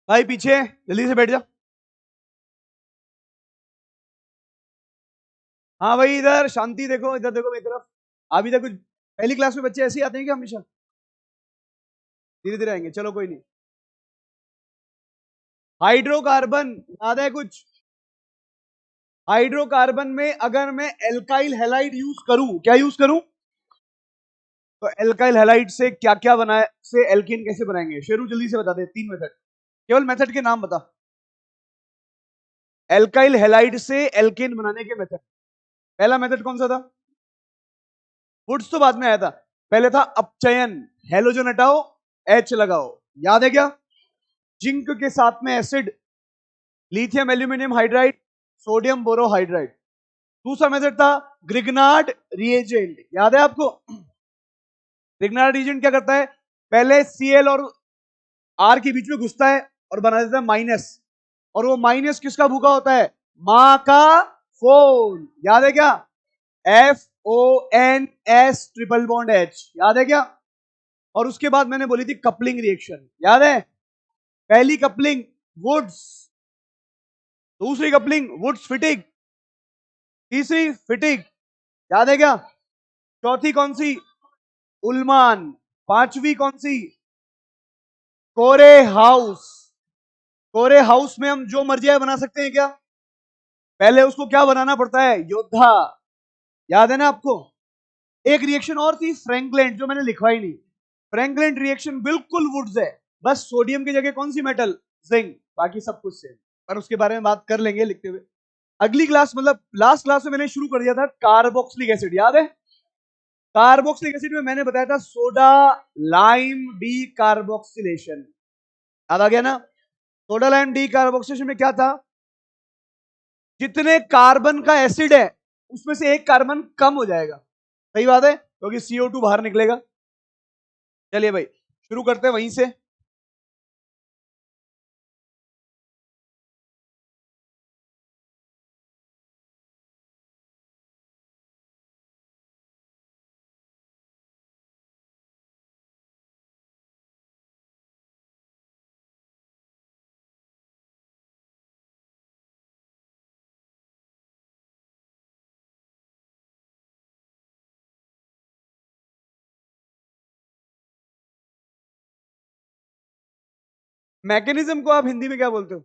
भाई पीछे जल्दी से बैठ जा। हाँ भाई इधर शांति, देखो इधर, देखो मेरी तरफ। अभी तक कुछ पहली क्लास में बच्चे ऐसे ही आते हैं क्या हमेशा? धीरे धीरे आएंगे, चलो कोई नहीं। हाइड्रोकार्बन याद है कुछ? हाइड्रोकार्बन में अगर मैं एल्काइल हैलाइड यूज करूं, क्या यूज करूं? तो एल्काइल हैलाइड से क्या क्या बनाए, से एल्कीन कैसे बनाएंगे? शेरू जल्दी से बता दे, 3 मेथड, केवल मेथड के नाम बता। एल्काइल हैलाइड से एल्केन बनाने के मेथड। पहला मेथड कौन सा था? वुड्स तो बाद में आया था। पहले था अपचयन, हेलोजन हटाओ, एच लगाओ। याद है क्या? जिंक के साथ में acid, lithium aluminium hydride, sodium borohydride. दूसरा मेथड था ग्रिग्नार्ड रिएजेंट। याद है आपको? ग्रिग्नार्ड रिएजेंट क्या करता है? पहले Cl और R के बीच में घुसता है और बना देता है माइनस। और वो माइनस किसका भूखा होता है? मां का फोन। याद है क्या? FONS triple bond H। याद है क्या? और उसके बाद मैंने बोली थी कपलिंग रिएक्शन, याद है? पहली कपलिंग वुड्स, दूसरी कपलिंग वुड्स फिटिंग, तीसरी फिटिंग। याद है क्या? चौथी कौन सी? उल्मान। पांचवी कौन सी? कोरे हाउस। कोरे हाउस में हम जो मर्जी बना सकते हैं क्या? पहले उसको क्या बनाना पड़ता है? योद्धा। याद है ना आपको? एक रिएक्शन और थी फ्रैंकलैंड, जो मैंने लिखवाई नहीं। फ्रैंकलैंड रिएक्शन बिल्कुल वुड्स है, बस सोडियम की जगह कौन सी मेटल? जिंक। बाकी सब कुछ सेम, पर उसके बारे में बात कर लेंगे लिखते हुए। अगली क्लास, मतलब लास्ट क्लास में मैंने शुरू कर दिया था कार्बोक्सिलिक एसिड। याद है? कार्बोक्सिलिक एसिड में मैंने बताया था सोडा लाइम डी कार्बोक्सिलेशन। याद आ गया ना? सोडा लाइम डी कार्बोक्सिलेशन में क्या था? जितने कार्बन का एसिड है उसमें से एक कार्बन कम हो जाएगा। सही बात है, क्योंकि CO2 बाहर निकलेगा। चलिए भाई शुरू करते हैं वहीं से। मैकेनिज्म को आप हिंदी में क्या बोलते हो?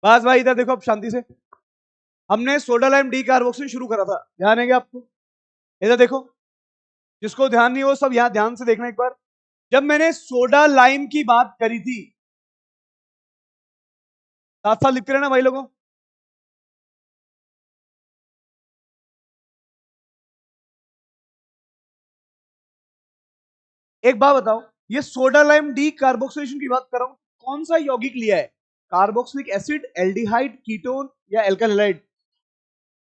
बस भाई इधर देखो अब शांति से। हमने सोडा लाइम डी कार्बोक्सिल शुरू करा था, ध्यान है क्या आपको? इधर देखो, जिसको ध्यान नहीं हो सब यहां ध्यान से देखना एक बार। जब मैंने सोडा लाइम की बात करी थी, साथ साथ लिखते रहना भाई लोगों। एक बात बताओ, ये सोडा लाइम डी कार्बोक्सिलेशन की बात कर रहा हूं, कौन सा यौगिक लिया है? कार्बोक्सिलिक एसिड, एल्डिहाइड, कीटोन या एल्काइल हैलाइड?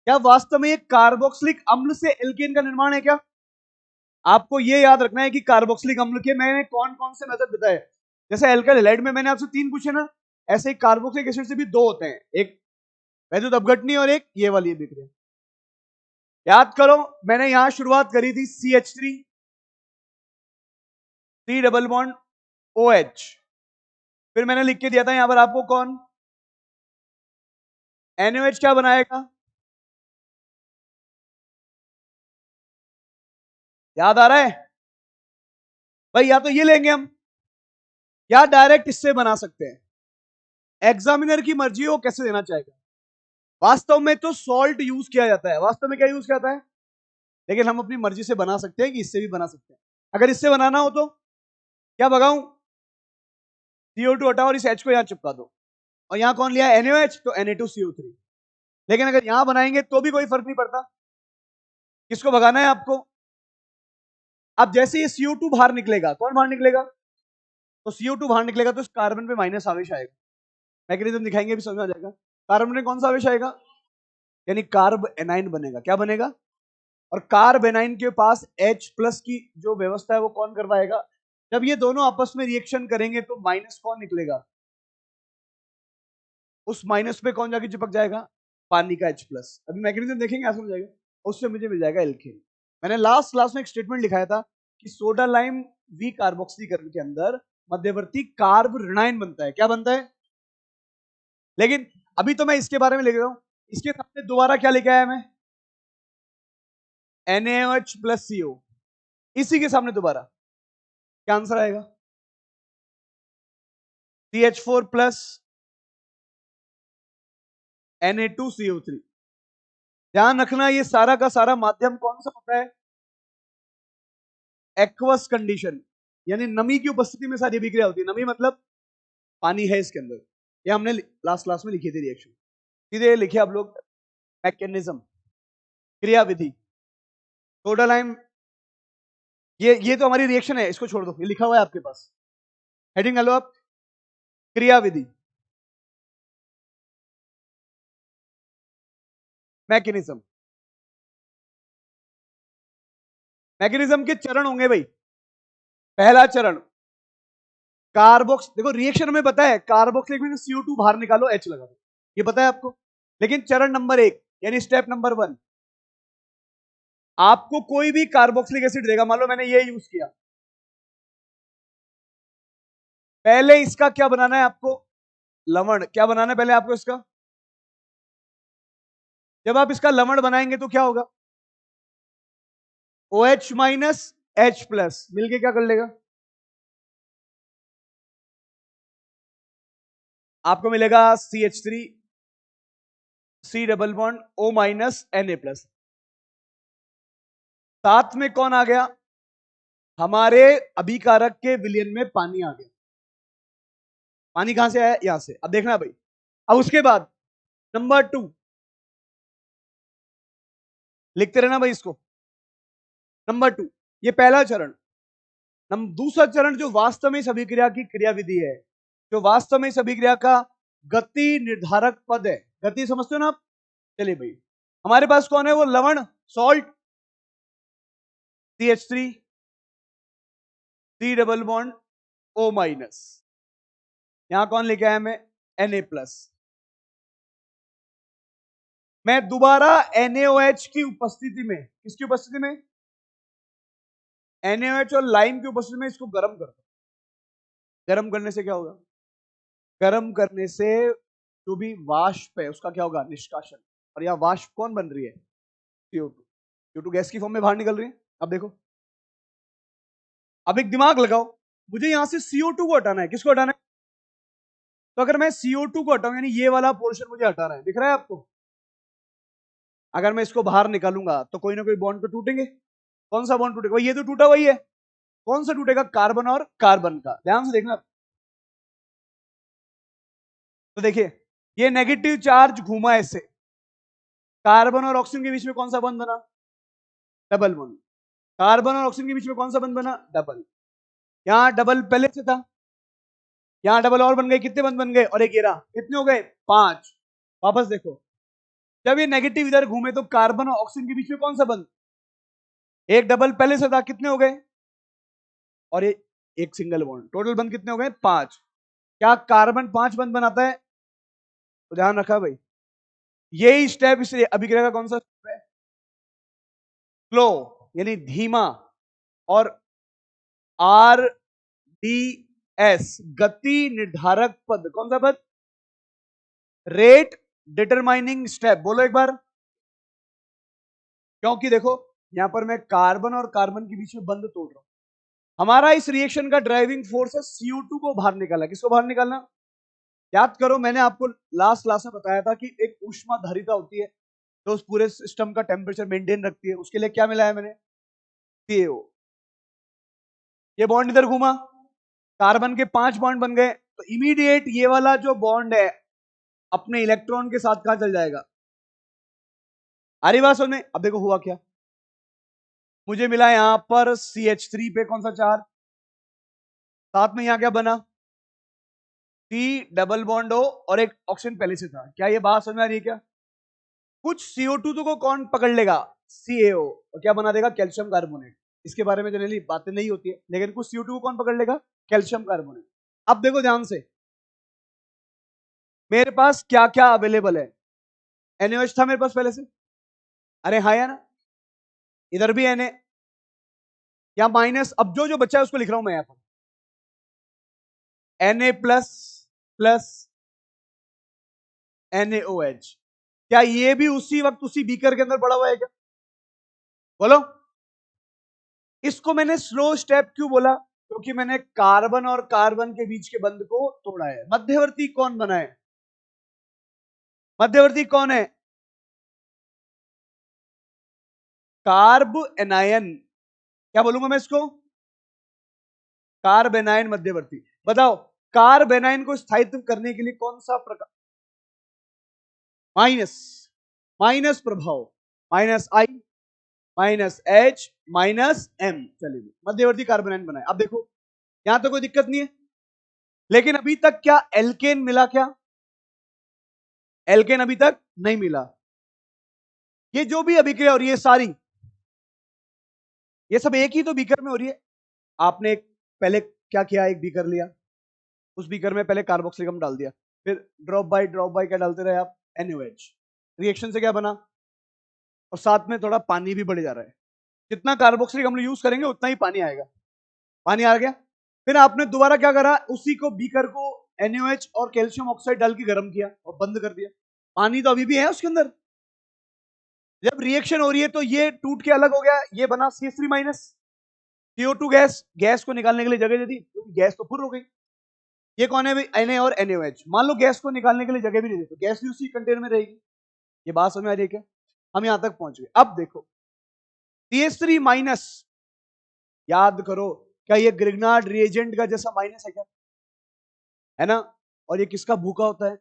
क्या वास्तव में ये कार्बोक्सिलिक अम्ल से एल्केन का निर्माण है क्या? आपको ये याद रखना है कि कार्बोक्सिलिक अम्ल के मैंने कौन कौन से मेथड बताए। जैसे एल्काइल हैलाइड में मैंने आपसे 3 पूछे ना, ऐसे ही कार्बोक्सिलिक एसिड से भी 2 होते हैं, एक वैद्युत अपघटनी और एक ये वाली बिक्रिया। याद करो, मैंने यहां शुरुआत करी थी CH3, 3 डबल बॉन्ड OH। फिर मैंने लिख के दिया था यहां पर आपको कौन? NaOH क्या बनाएगा? याद आ रहा है भाई? या तो ये लेंगे हम, या डायरेक्ट इससे बना सकते हैं। एग्जामिनर की मर्जी हो कैसे देना चाहेगा। वास्तव में तो सॉल्ट यूज किया जाता है, वास्तव में क्या यूज किया जाता है, लेकिन हम अपनी मर्जी से बना सकते हैं कि इससे भी बना सकते हैं। अगर इससे बनाना हो तो क्या भगाऊं, CO2 हटाओ और इस H को यहां चिपका दो, और यहां कौन लिया, NaOH, तो Na2CO3। लेकिन अगर यहां बनाएंगे तो भी कोई फर्क नहीं पड़ता। किसको भगाना है आपको? अब जैसे ये CO2 बाहर निकलेगा, कौन बाहर निकलेगा, तो CO2 बाहर निकलेगा तो इस कार्बन पे माइनस आवेश आएगा। मैकेनिज्म दिखाएंगे भी समझ आ जाएगा। कार्बन में कौन सा आवेश आएगा, यानी कार्ब एनाइन बनेगा। क्या बनेगा, और कार्ब एनाइन के पास H+ की जो व्यवस्था है वो कौन करवाएगा। जब ये दोनों आपस में रिएक्शन करेंगे तो माइनस कौन निकलेगा, उस माइनस पे कौन जाके चिपक जाएगा, पानी का H+। अभी मैकेनिज्म देखेंगे, समझ जाएगा। उससे मुझे मिल जाएगा एल्केन। मैंने लास्ट क्लास में एक स्टेटमेंट लिखाया था कि सोडा लाइम वी कार्बोक्सीकरण के अंदर मध्यवर्ती कार्ब ऋणायन बनता है। क्या बनता है, लेकिन अभी तो मैं इसके बारे में लिख रहा हूं। इसके सामने दोबारा क्या लिखा है मैं, NaOH+CO। इसी के सामने दोबारा क्या आंसर आएगा, CH4+ Na2CO3। ध्यान रखना ये सारा का सारा माध्यम कौन सा होता है, एक्वस कंडीशन, यानी नमी की उपस्थिति में सारी अभिक्रिया होती है। नमी मतलब पानी है इसके अंदर। ये हमने लास्ट क्लास में लिखी थी रिएक्शन। सीधे लिखे आप लोग मैकेनिज्म, क्रियाविधि, सोडा लाइम। ये तो हमारी रिएक्शन है, इसको छोड़ दो, ये लिखा हुआ है आपके पास, हेडिंग डालो आप, क्रियाविधि, मैकेनिज्म। मैकेनिज्म के चरण होंगे भाई। पहला चरण कार्बोक्स, देखो रिएक्शन में पता है कार्बोक्सिलिक में CO2 बाहर निकालो, H लगा दो, ये पता है आपको। लेकिन चरण नंबर 1 यानी स्टेप नंबर 1, आपको कोई भी कार्बोक्सिलिक एसिड देगा, मान लो मैंने ये यूज किया, पहले इसका क्या बनाना है आपको, लवण। क्या बनाना है पहले आपको इसका, जब आप इसका लवण बनाएंगे तो क्या होगा, OH- H+ मिलके क्या कर लेगा, आपको मिलेगा CH3 C double bond O- Na+। साथ में कौन आ गया, हमारे अभिकारक के विलयन में पानी आ गया। पानी कहां से आया, यहां से। अब देखना भाई, अब उसके बाद नंबर 2 लिखते रहना भाई इसको। नंबर 2 ये पहला चरण। दूसरा चरण जो वास्तव में इस अभिक्रिया की क्रियाविधि है, जो वास्तव में इस अभिक्रिया का गति निर्धारक पद है। गति समझते हो ना आप, चलिए भाई, हमारे पास कौन है वो लवण, salt, CH3 C double bond O-। यहां कौन लेके आया मैं, Na+। मैं दोबारा NaOH की उपस्थिति में, किसकी उपस्थिति में, NaOH और लाइम की उपस्थिति में इसको गर्म करता हूं। गर्म करने से क्या होगा, गर्म करने से जो भी वाष्प है उसका क्या होगा, निष्कासन। और यह वाष्प कौन बन रही है, CO2। CO2 गैस की फॉर्म में बाहर निकल रही है। अब देखो, अब एक दिमाग लगाओ, मुझे यहां से CO2 को हटाना है। किसको हटाना है, तो अगर मैं CO2 को हटाऊं, यानी ये वाला पोर्शन मुझे हटाना है, दिख रहा है आपको। अगर मैं इसको बाहर निकालूंगा तो कोई ना कोई बॉन्ड तो टूटेंगे। कौन सा बॉन्ड टूटेगा, ये तो टूटा वही है। कौन सा टूटेगा, कार्बन और कार्बन का। ध्यान से देखना, तो देखिए ये नेगेटिव चार्ज घूमा ऐसे, कार्बन और ऑक्सीजन के बीच में कौन सा बंध बना, डबल बॉन्ड। कार्बन और ऑक्सीजन के बीच में कौन सा बंध बना, डबल। यहां डबल पहले से था, यहां डबल और बन गए, कितने बंध बन गए, और एक गिरा, कितने हो गए, 5। वापस देखो, जब ये नेगेटिव इधर घूमे तो कार्बन और ऑक्सीजन के बीच में कौन सा बंध, एक डबल पहले से था, कितने हो गए, और ये एक सिंगल बॉन्ड, टोटल बंध कितने हो गए, 5। क्या कार्बन 5 बंध बनाता है, तो ध्यान रखा भाई, यही स्टेप इस अभिक्रिया का कौन सा स्टेप है, स्लो यानी धीमा, और RDS गति निर्धारक पद, कौन सा पद, रेट डिटरमाइनिंग स्टेप। बोलो एक बार, क्योंकि देखो यहां पर मैं कार्बन और कार्बन के बीच में बंध तोड़ रहा हूं। हमारा इस रिएक्शन का ड्राइविंग फोर्स है CO2 को बाहर निकालना। किसको बाहर निकालना? याद करो, मैंने आपको लास्ट क्लास में बताया था कि एक ऊष्मा धारिता होती है जो उस पूरे सिस्टम का टेम्परेचर मेंटेन रखती है। उसके लिए क्या मिला है मैंने? CaO। ये बॉन्ड इधर घूमा, कार्बन के 5 बॉन्ड बन गए, तो इमीडिएट ये वाला जो बॉन्ड है अपने इलेक्ट्रॉन के साथ कहां चल जाएगा? आ रही बात सुनने? अब देखो हुआ क्या, मुझे मिला यहां पर CH3 पे कौन सा चार्ज, साथ में यहां क्या बना? C डबल बॉन्ड O और एक ऑक्सीजन पहले से था। क्या ये बात समझ में आ रही है क्या? कुछ CO2 तो को कौन पकड़ लेगा? CaO, और क्या बना देगा? Calcium carbonate. इसके बारे में जनरली बातें नहीं होती है, लेकिन कुछ CO2 को कौन पकड़ लेगा? Calcium carbonate. अब देखो ध्यान से, मेरे पास क्या क्या अवेलेबल है? NaOH था मेरे पास पहले से, अरे हाँ या ना, इधर भी Na या माइनस। अब जो जो बच्चा है उसको लिख रहा हूं मैं यहां पर, Na प्लस प्लस NaOH। क्या ये भी उसी वक्त उसी बीकर के अंदर पड़ा हुआ है क्या? बोलो। इसको मैंने स्लो स्टेप क्यों बोला? क्योंकि मैंने कार्बन और कार्बन के बीच के बंध को तोड़ा है। मध्यवर्ती कौन बना है? मध्यवर्ती कौन है? Carb anion. क्या बोलूंगा मैं इसको? कार्ब एनायन मध्यवर्ती। बताओ, कार्ब एनायन को स्थायित्व करने के लिए कौन सा प्रकार? माइनस, माइनस प्रभाव, -I -H -M। चलिए, मध्यवर्ती कार्बन एनायन बनाए। अब देखो यहां तो कोई दिक्कत नहीं है, लेकिन अभी तक क्या एल्केन मिला? क्या एल्केन अभी तक नहीं मिला। ये जो भी अभिक्रिया हो रही है सारी, ये सब एक ही तो बीकर में हो रही है। आपने पहले क्या किया? एक बीकर लिया, उस बीकर में पहले कार्बोक्सिलिक अम्ल डाल दिया, फिर ड्रॉप बाय क्या डालते रहे आप? NaOH। रिएक्शन से क्या बना? और साथ में थोड़ा पानी भी बढ़ जा रहा है। जितना कार्बोक्सिलिक अम्ल यूज करेंगे उतना ही पानी आएगा। पानी आ गया, फिर आपने दोबारा क्या करा? उसी को बीकर को NaOH और कैल्शियम ऑक्साइड डाल के गर्म किया और बंद कर दिया। पानी तो अभी भी है उसके अंदर। जब रिएक्शन हो रही है तो ये टूट के अलग हो गया, ये बना CH3 CO2 गैस। गैस को निकालने के लिए जगह दे दी, गैस तो फुल हो गई। ये कौन है भाई? Na और NaOH। मान लो गैस को निकालने के लिए जगह भी नहीं दी तो गैस भी उसी कंटेनर में रहेगी। ये बात समझ में आ रही है क्या? हम यहां तक पहुंच गए। अब देखो CH3 याद करो, क्या ये ग्रिग्नार्ड रिएजेंट का जैसा माइनस है क्या? है ना? और ये किसका भूखा होता है?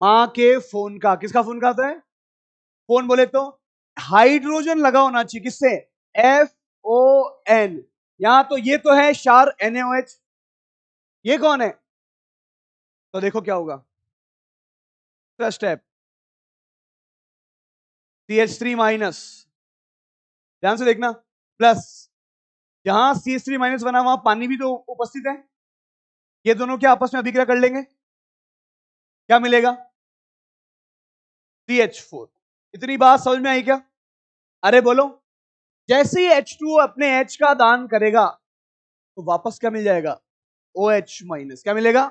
मां के फोन का। किसका फोन का होता है? फोन बोले तो हाइड्रोजन लगा होना चाहिए। किससे? FON। यहां तो ये तो है क्षार NaOH। ये कौन है? तो देखो क्या होगा, स्टेप CH3 ध्यान से देखना, प्लस जहां CH3 बना वहां पानी भी तो उपस्थित है। ये दोनों क्या आपस में अभिक्रिया कर लेंगे? क्या मिलेगा? CH4। इतनी बात समझ में आई क्या? अरे बोलो, जैसे ही H2 अपने H का दान करेगा तो वापस क्या मिल जाएगा? OH-। क्या मिलेगा?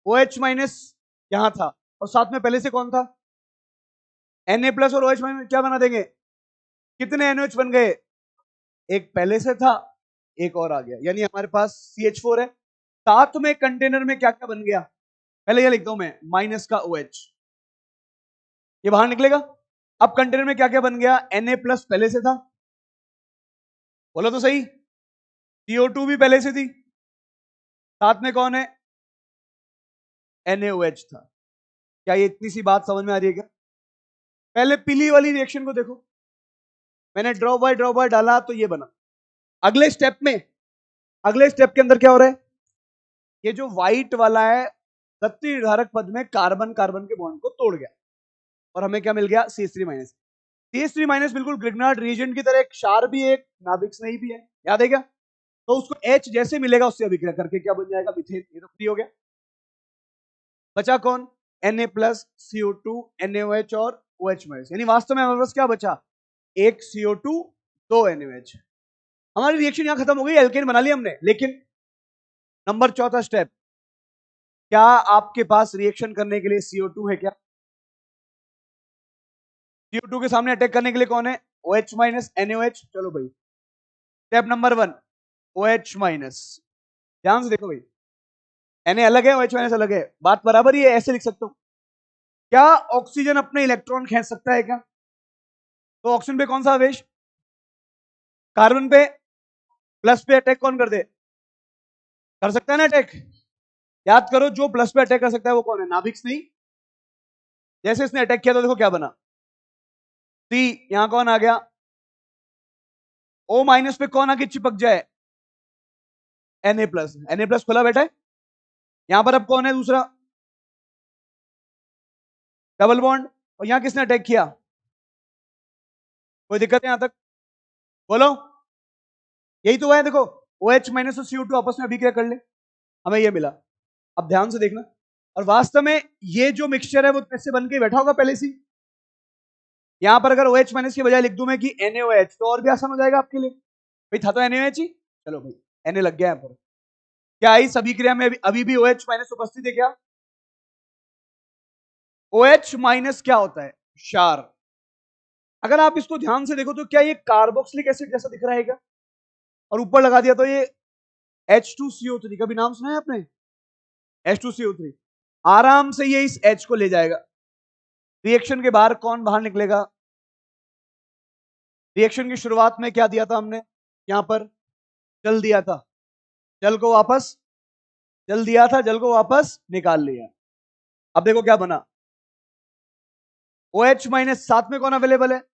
OH- यहां था, और साथ में पहले से कौन था? Na+ और OH- क्या बना देंगे? कितने NOH बन गए? एक पहले से था, एक और आ गया, यानी हमारे पास CH4 है। साथ में कंटेनर में क्या क्या बन गया? पहले ये लिखता हूं मैं, माइनस का OH, ये बाहर निकलेगा। अब कंटेनर में क्या क्या बन गया? Na+ पहले से था, बोलो तो सही। CO2 भी पहले से थी, साथ में कौन है? NaOH था। क्या ये इतनी सी बात समझ में आ रही है क्या? पहले पीली वाली रिएक्शन को देखो, मैंने ड्रॉप बाय डाला तो ये बना। अगले स्टेप में, अगले स्टेप के अंदर क्या हो रहा है? ये जो व्हाइट वाला है गति निर्धारक पद में कार्बन कार्बन के बॉन्ड को तोड़ गया, और हमें क्या मिल गया? CH3-। CH3- बिल्कुल ग्रिग्नार्ड रिएजेंट की तरह एक क्षार भी है, एक नाभिक स्नेही भी है, याद है क्या? तो उसको H जैसे मिलेगा उससे अभिक्रिया करके क्या बन जाएगा? मीथेन। ये तो फ्री हो गया। बचा कौन? Na+, CO2, NaOH और OH-। यानी वास्तव में हमारे पास क्या बचा? एक CO2, 2 NaOH। हमारी रिएक्शन यहां खत्म हो गई, एल्केन बना लिया हमने। लेकिन नंबर चौथा स्टेप, क्या आपके पास रिएक्शन करने के लिए CO2 है क्या? CO2 के सामने अटैक करने के लिए कौन है? OH minus NaOH। चलो भाई स्टेप नंबर 1 OH माइनस। ध्यान से देखो भाई, Na अलग है, OH माइनस अलग है, बात बराबर ही है, ऐसे लिख सकता हूं। क्या ऑक्सीजन अपने इलेक्ट्रॉन खींच सकता है क्या? तो ऑक्सीजन पे कौन सा आवेश? कार्बन पे प्लस पे अटैक कौन कर दे? कर सकता है ना अटैक। याद करो, जो प्लस पे अटैक कर सकता है वो कौन है? नाभिक्स नहीं। जैसे इसने अटैक किया तो देखो क्या बना, सी। यहां कौन आ गया? O माइनस पे कौन आके चिपक जाए? Na plus. Na प्लस खुला बैठा है, यहां पर अब कौन है दूसरा? Double bond. और यहां किसने अटैक किया? कोई दिक्कत है यहां तक? बोलो। यही तो है, देखो OH माइनस और CO2 आपस में अभिक्रिया कर ले, हमें ये मिला। अब ध्यान से देखना, और वास्तव में ये जो मिक्सचर है वो कैसे बन के बैठा होगा पहले से। यहां पर अगर OH माइनस की बजाय लिख दूं मैं कि NaOH, तो और भी आसान हो जाएगा आपके लिए। भाई था तो NaOH ही, चलो भाई Na लग गया यहां पर। क्या इस अभिक्रिया में अभी भी OH माइनस उपस्थित है क्या? OH माइनस क्या होता है? क्षार। अगर आप इसको ध्यान से देखो तो क्या ये कार्बोक्सिलिक एसिड जैसा दिख रहा है क्या? और ऊपर लगा दिया तो ये H2CO3, कभी नाम सुना है आपने? H2CO3। आराम से ये इस H को ले जाएगा। रिएक्शन के बाहर कौन बाहर निकलेगा? रिएक्शन की शुरुआत में क्या दिया था हमने? यहां पर जल दिया था, जल को वापस, जल दिया था, जल को वापस निकाल लिया। अब देखो क्या बना, OH माइनस साथ में कौन अवेलेबल है?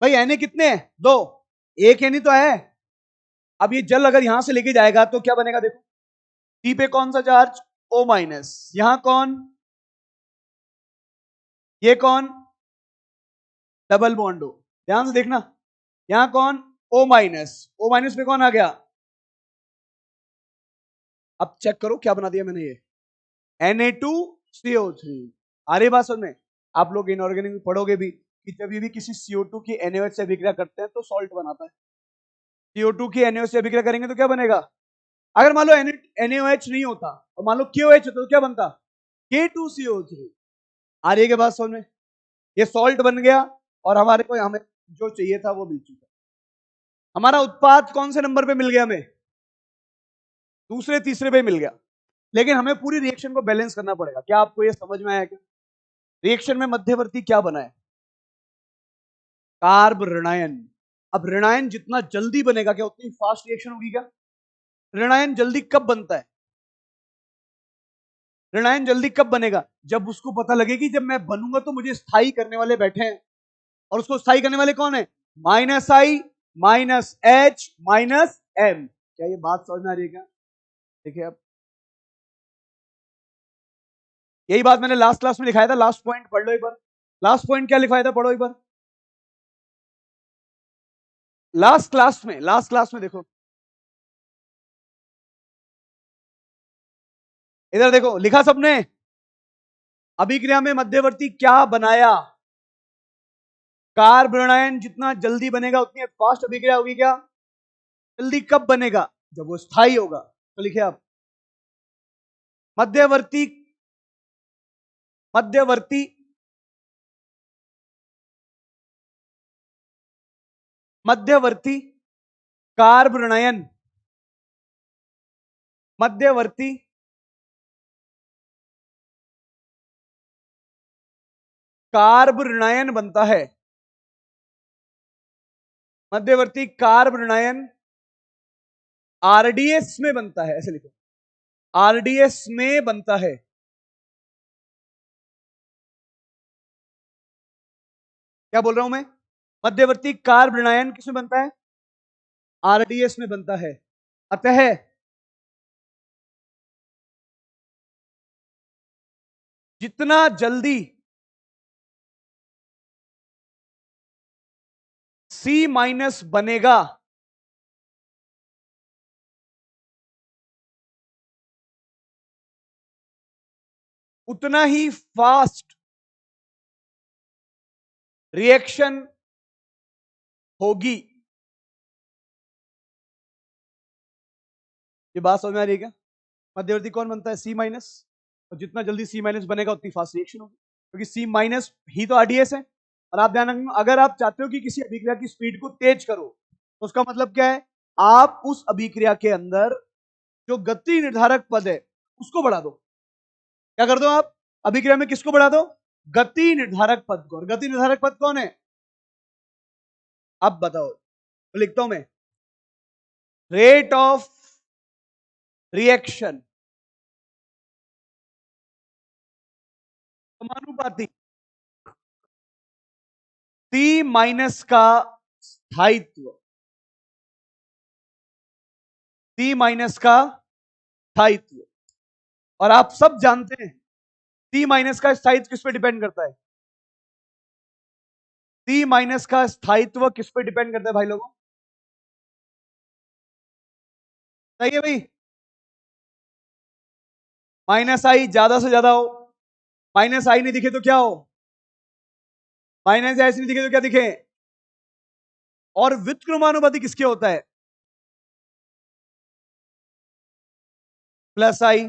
भाई Na कितने हैं? 2। एक है नहीं तो है। अब ये जल अगर यहां से लेके जाएगा तो क्या बनेगा? देखो टी पे कौन सा चार्ज? O minus. यहां कौन? ये कौन? डबल बॉन्ड हो। ध्यान से देखना, यहां कौन? O minus. O माइनस पे कौन आ गया? अब चेक करो क्या बना दिया मैंने, ये Na2CO3। आ रही बात समझ में? आप लोग इनऑर्गेनिक में पढ़ोगे भी कि जब भी किसी CO2 की NaOH से अभिक्रिया करते हैं तो सॉल्ट बनाता है। CO2 की NaOH से अभिक्रिया करेंगे तो क्या बनेगा? अगर मान लो NaOH नहीं होता और मान लो KOH होता तो क्या बनता? K2CO3। आ रही है के बाद समझ में? ये सॉल्ट बन गया और हमारे को हमें जो चाहिए था वो मिल चुका। हमारा उत्पाद कौन से नंबर पे मिल गया? हमें दूसरे तीसरे पे मिल गया। लेकिन हमें पूरी रिएक्शन को बैलेंस करना पड़ेगा। क्या आपको ये समझ में आया क्या? रिएक्शन में मध्यवर्ती क्या बना है? कार्ब ऋणायन। अब ऋणायन जितना जल्दी बनेगा क्या उतनी फास्ट रिएक्शन होगी क्या? ऋणायन जल्दी कब बनता है? ऋणायन जल्दी कब बनेगा? जब उसको पता लगे कि जब मैं बनूंगा तो मुझे स्थायी करने वाले बैठे हैं, और उसको स्थायी करने वाले कौन है? -I -H -M। क्या ये बात समझ में आ रही है क्या? देखिए अब यही बात मैंने लास्ट क्लास में लिखाया था। लास्ट पॉइंट पढ़ लो एक बार। लास्ट पॉइंट क्या लिखाया था, पढ़ो एक बार। लास्ट क्लास में देखो, इधर देखो लिखा सबने। अभिक्रिया में मध्यवर्ती क्या बनाया? कार्ब ऋणायन जितना जल्दी बनेगा उतनी फास्ट अभिक्रिया होगी क्या? जल्दी कब बनेगा? जब वो स्थायी होगा। तो लिखे आप मध्यवर्ती, मध्यवर्ती मध्यवर्ती कार्ब ऋणायन, मध्यवर्ती कार्ब ऋणायन बनता है। मध्यवर्ती कार्ब ऋणायन आरडीएस में बनता है, ऐसे लिखो, आरडीएस में बनता है। क्या बोल रहा हूं मैं? मध्यवर्ती कार्ब ऋणायन किसमें बनता है? आरडीएस में बनता है। अतः जितना जल्दी C- बनेगा, उतना ही फास्ट रिएक्शन होगी। ये बात समझ में आ रही है क्या? मध्यवर्ती कौन बनता है? C-, और जितना जल्दी C- बनेगा उतनी फास्ट रिएक्शन होगी, क्योंकि C- ही तो आरडीएस है। और आप ध्यान रखना, अगर आप चाहते हो कि किसी अभिक्रिया की स्पीड को तेज करो तो उसका मतलब क्या है, आप उस अभिक्रिया के अंदर जो गति निर्धारक पद है उसको बढ़ा दो। क्या कर दो आप, अभिक्रिया में किसको बढ़ा दो, गति निर्धारक पद को। और गति निर्धारक पद कौन है, अब बताओ, तो लिखता हूं मैं, रेट ऑफ रिएक्शन समानुपाती टी माइनस का स्थायित्व, टी माइनस का स्थायित्व। और आप सब जानते हैं टी माइनस का स्थायित्व किस पे डिपेंड करता है, टी माइनस का स्थायित्व किस पे डिपेंड करता है भाई लोगों, सही है भाई, माइनस आई ज्यादा से ज्यादा हो, माइनस आई नहीं दिखे तो क्या हो, माइनस आई नहीं दिखे तो क्या दिखे। और व्युत्क्रमानुपाती किसके होता है, प्लस आई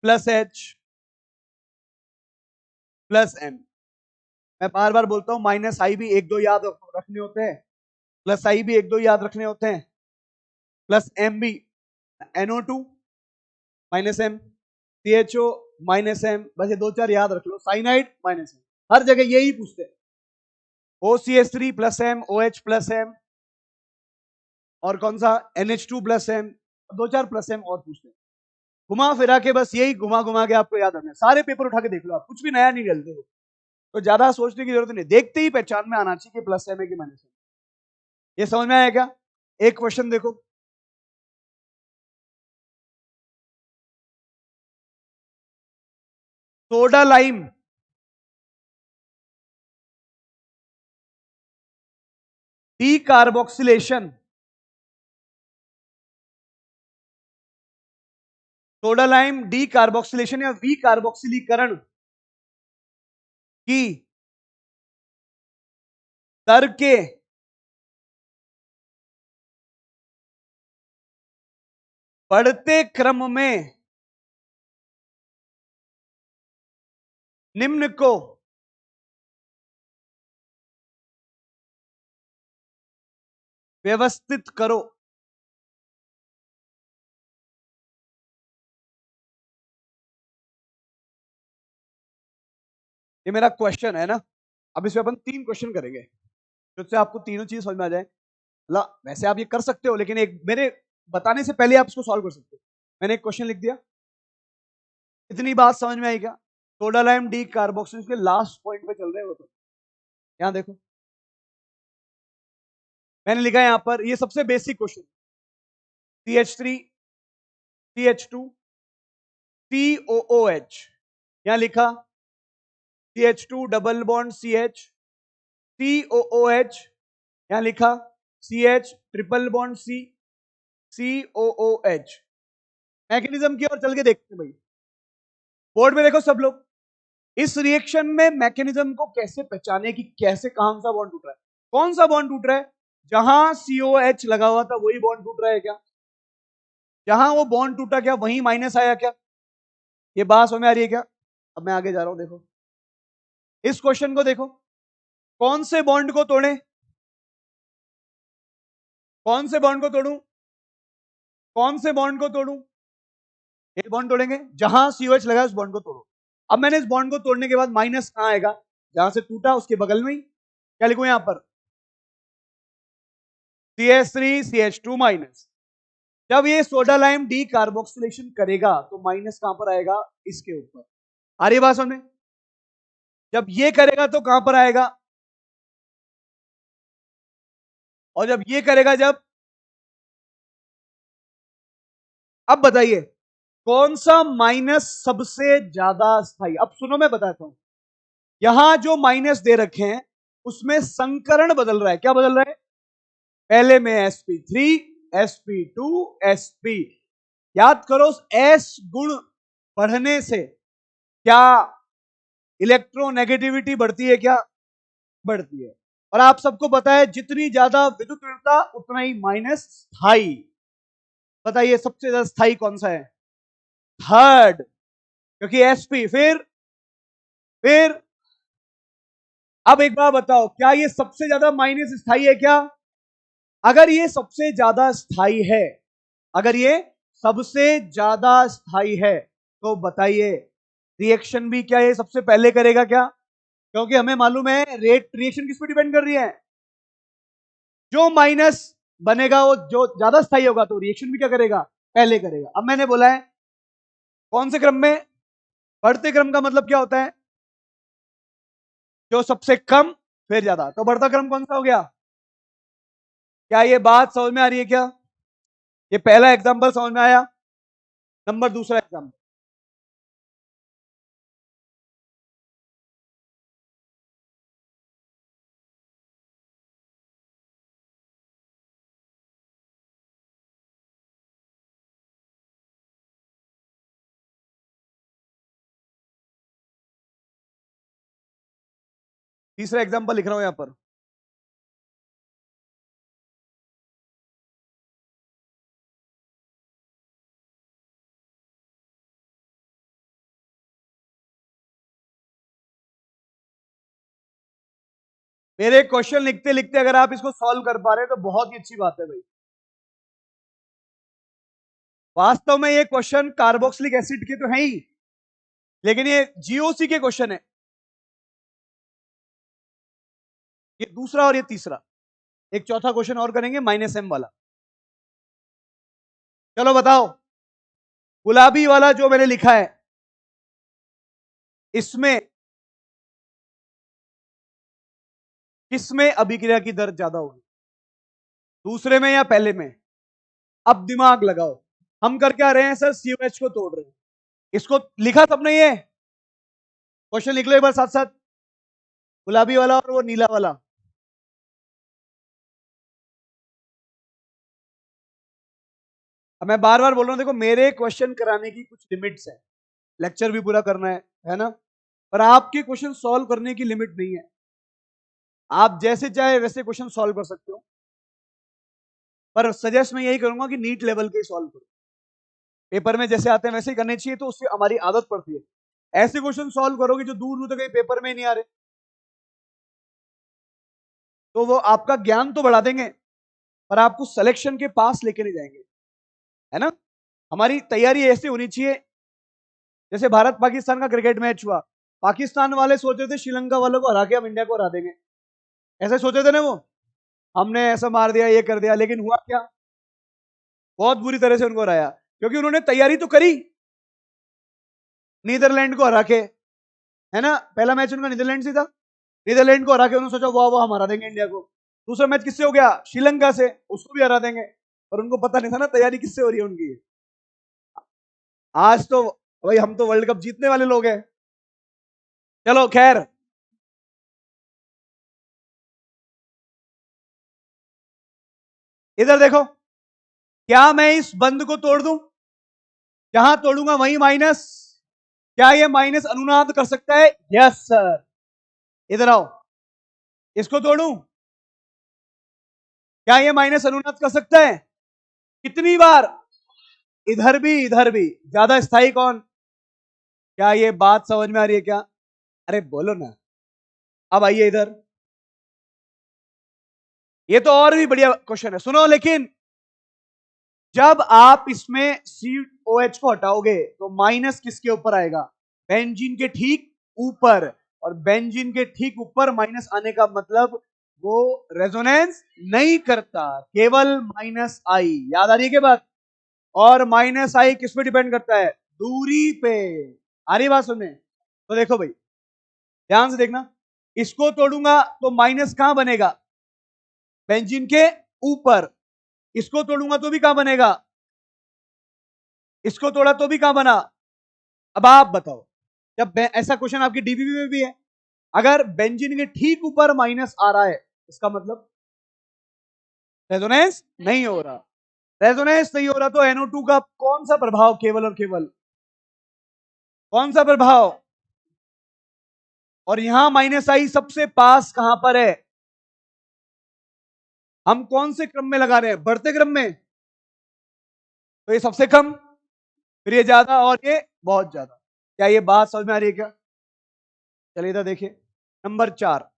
प्लस एच प्लस एम। मैं बार बार बोलता हूं माइनस आई भी एक दो याद रखने होते हैं, प्लस आई भी एक दो याद रखने होते हैं, प्लस एम भी, NO2 minus M, CHO minus M, बस ये दो चार याद रख लो, साइनाइड माइनस एम, हर जगह यही पूछते हैं। OCH3 plus M, OH plus M, और कौन सा NH2 प्लस एम, दो चार प्लस एम और पूछते हैं। घुमा फिरा के बस यही घुमा घुमा के आपको याद रखना है, सारे पेपर उठा के देख लो आप, कुछ भी नया नहीं डालते हो, तो ज्यादा सोचने की जरूरत नहीं, देखते ही पहचान में आना चाहिए कि प्लस एम है कि माइनस एम। ये समझ में आया क्या, एक क्वेश्चन देखो, soda lime D carboxylation, soda lime D carboxylation या वी कार्बोक्सिलीकरण की दर के बढ़ते क्रम में निम्न को व्यवस्थित करो। ये मेरा क्वेश्चन है ना, अब इसमें अपन 3 क्वेश्चन करेंगे जिससे आपको तीनों चीज समझ में आ जाए। वैसे आप ये कर सकते हो, लेकिन एक मेरे बताने से पहले आप इसको सॉल्व कर सकते हो। मैंने एक क्वेश्चन लिख दिया, इतनी बात समझ में आई क्या, सोडा लाइम डी कार्बोक्सिल के लास्ट पॉइंट पे चल रहे हो, तो यहां देखो मैंने लिखा है यहां पर, ये सबसे basic question, CH3 CH2 COOH, यहां लिखा CH2 double bond CH, COOH, यहां लिखा CH triple bond C, COOH। Mechanism की ओर चल के देखते हैं भाई, बोर्ड में देखो सब लोग, इस रिएक्शन में मैकेनिज्म को कैसे पहचाने कि कैसे कौन सा बॉन्ड टूट रहा है, कौन सा बॉन्ड टूट रहा है, जहां COH लगा हुआ था वही बॉन्ड टूट रहा है क्या, जहां वो बॉन्ड टूटा क्या वहीं माइनस आया क्या, ये बात समझ में आ रही है क्या। अब मैं आगे जा रहा हूं, देखो इस क्वेश्चन को देखो, कौन से बॉन्ड को तोड़े, कौन से बॉन्ड को तोड़ूं, कौन से बॉन्ड को तोड़ूं, ये बॉन्ड तोड़ेंगे जहां COH लगा है उस बॉन्ड को तोड़ो। अब मैंने इस बॉन्ड को तोड़ने के बाद माइनस कहां आएगा, जहां से टूटा उसके बगल में ही, क्या लिखूं यहां पर CH3 CH2 माइनस। जब ये सोडा लाइम डी कार्बोक्सिलेशन करेगा तो माइनस कहां पर आएगा, इसके ऊपर, आ रही बात समझ में। जब ये करेगा तो कहां पर आएगा, और जब ये करेगा, जब, अब बताइए कौन सा माइनस सबसे ज्यादा स्थायी, अब सुनो मैं बताता हूं, यहां जो माइनस दे रखे हैं उसमें संकरण बदल रहा है, क्या बदल रहा है, पहले में sp3 sp2 sp, याद करो s गुण बढ़ने से क्या इलेक्ट्रोनेगेटिविटी बढ़ती है, क्या बढ़ती है। और आप सबको पता है जितनी ज्यादा विद्युत ऋणता उतना ही माइनस स्थायी। बताइए सबसे ज्यादा स्थायी कौन सा है, थर्ड, क्योंकि sp, फिर फिर अब एक बात बताओ, क्या ये सबसे ज्यादा माइनस स्थायी है क्या? अगर ये सबसे ज्यादा स्थायी है, अगर ये सबसे ज्यादा स्थायी है, तो बताइए रिएक्शन भी क्या ये सबसे पहले करेगा क्या? क्योंकि हमें मालूम है रेट रिएक्शन किस पे डिपेंड कर रही है, जो माइनस बनेगा वो जो ज्यादा स्थायी होगा, तो रिएक्शन भी क्या करेगा, पहले करेगा। अब मैंने बोला है कौन से क्रम में, बढ़ते क्रम का मतलब क्या होता है, जो सबसे कम फिर ज्यादा, तो बढ़ता क्रम कौन सा हो गया? क्या ये बात समझ में आ रही है क्या? ये पहला एग्जांपल समझ में आया। नंबर दूसरा एग्जांपल, तीसरा एग्जांपल लिख रहा हूं यहां पर। मेरे क्वेश्चन लिखते लिखते अगर आप इसको सॉल्व कर पा रहे हैं तो बहुत ही अच्छी बात है भाई। वास्तव में ये क्वेश्चन कार्बोक्सिलिक एसिड के तो है ही, लेकिन ये जीओसी के क्वेश्चन है, ये दूसरा और ये तीसरा। एक चौथा क्वेश्चन और करेंगे -m वाला। चलो बताओ, गुलाबी वाला जो मैंने लिखा है, इसमें किसमें अभिक्रिया की दर ज्यादा होगी, दूसरे में या पहले में? अब दिमाग लगाओ, हम कर क्या रहे हैं सर, COH को तोड़ रहे हैं। इसको लिखा सबने, ये क्वेश्चन लिख लो एक बार साथ साथ, गुलाबी वाला और वो नीला वाला। अब मैं बार बार बोल रहा हूं, देखो मेरे क्वेश्चन कराने की कुछ लिमिट्स है, लेक्चर भी पूरा करना है ना, पर आपके क्वेश्चन सॉल्व करने की लिमिट नहीं है। आप जैसे चाहे वैसे क्वेश्चन सॉल्व कर सकते हो, पर सजेस्ट मैं यही करूंगा कि नीट लेवल के सॉल्व करो। पेपर में जैसे आते हैं वैसे ही करने चाहिए, तो उससे हमारी आदत पड़ती है। ऐसे क्वेश्चन सॉल्व करोगे जो दूर दूर तक पेपर में नहीं आ रहे, तो वो आपका ज्ञान तो बढ़ा देंगे, पर आपको सिलेक्शन के पास लेके नहीं जाएंगे, है ना। हमारी तैयारी ऐसे होनी चाहिए, जैसे भारत पाकिस्तान का क्रिकेट मैच हुआ, पाकिस्तान वाले सोच रहे थे श्रीलंका वालों को हरा के हम इंडिया को हरा देंगे, ऐसे सोचे थे ना वो, हमने ऐसा मार दिया, ये कर दिया, लेकिन हुआ क्या, बहुत बुरी तरह से उनको हराया, क्योंकि उन्होंने तैयारी तो करी नीदरलैंड को हरा के, है ना। पहला मैच उनका नीदरलैंड से था, नीदरलैंड को हरा के उन्होंने सोचा वाह वाह हम हरा देंगे इंडिया को। दूसरा मैच किससे हो गया, श्रीलंका से, उसको भी हरा देंगे, और उनको पता नहीं था ना तैयारी किससे हो रही है उनकी। आज तो भाई हम तो वर्ल्ड कप जीतने वाले लोग हैं। चलो खैर, इधर देखो, क्या मैं इस बंद को तोड़ दूं, जहां तोड़ूंगा वहीं माइनस, क्या ये माइनस अनुनाद कर सकता है? Yes sir. इधर आओ, इसको तोड़ूं, क्या ये माइनस अनुनाद कर सकता है? कितनी बार, इधर भी इधर भी। ज्यादा स्थायी कौन? क्या ये बात समझ में आ रही है क्या? अरे बोलो ना। अब आइए इधर, ये तो और भी बढ़िया क्वेश्चन है, सुनो। लेकिन जब आप इसमें COH को हटाओगे तो माइनस किसके ऊपर आएगा? बेंजीन के ठीक ऊपर, और बेंजीन के ठीक ऊपर माइनस आने का मतलब वो रेजोनेंस नहीं करता, केवल -I। याद आ रही है क्या बात? और -I किस पे डिपेंड करता है? दूरी पे। आ रही बात सुनने? तो देखो भाई, ध्यान से देखना, इसको तोड़ूंगा तो माइनस कहां बनेगा? बेंजीन के ऊपर। इसको तोड़ूंगा तो भी कहां बनेगा? इसको तोड़ा तो भी कहां बना? अब आप बताओ, जब ऐसा क्वेश्चन आपकी डीबीबी में भी है, अगर बेंजीन के ठीक ऊपर माइनस आ रहा है, इसका मतलब रेजोनेंस नहीं हो रहा। रेजोनेंस नहीं हो रहा तो NO2 का कौन सा प्रभाव, केवल और केवल कौन सा प्रभाव? और यहां -I सबसे पास कहां पर है? हम कौन से क्रम में लगा रहे हैं? बढ़ते क्रम में। तो ये सबसे कम, फिर ये ज्यादा, और ये बहुत ज्यादा। क्या ये बात समझ में आ रही है क्या? चलिए इधर देखिए, नंबर 4,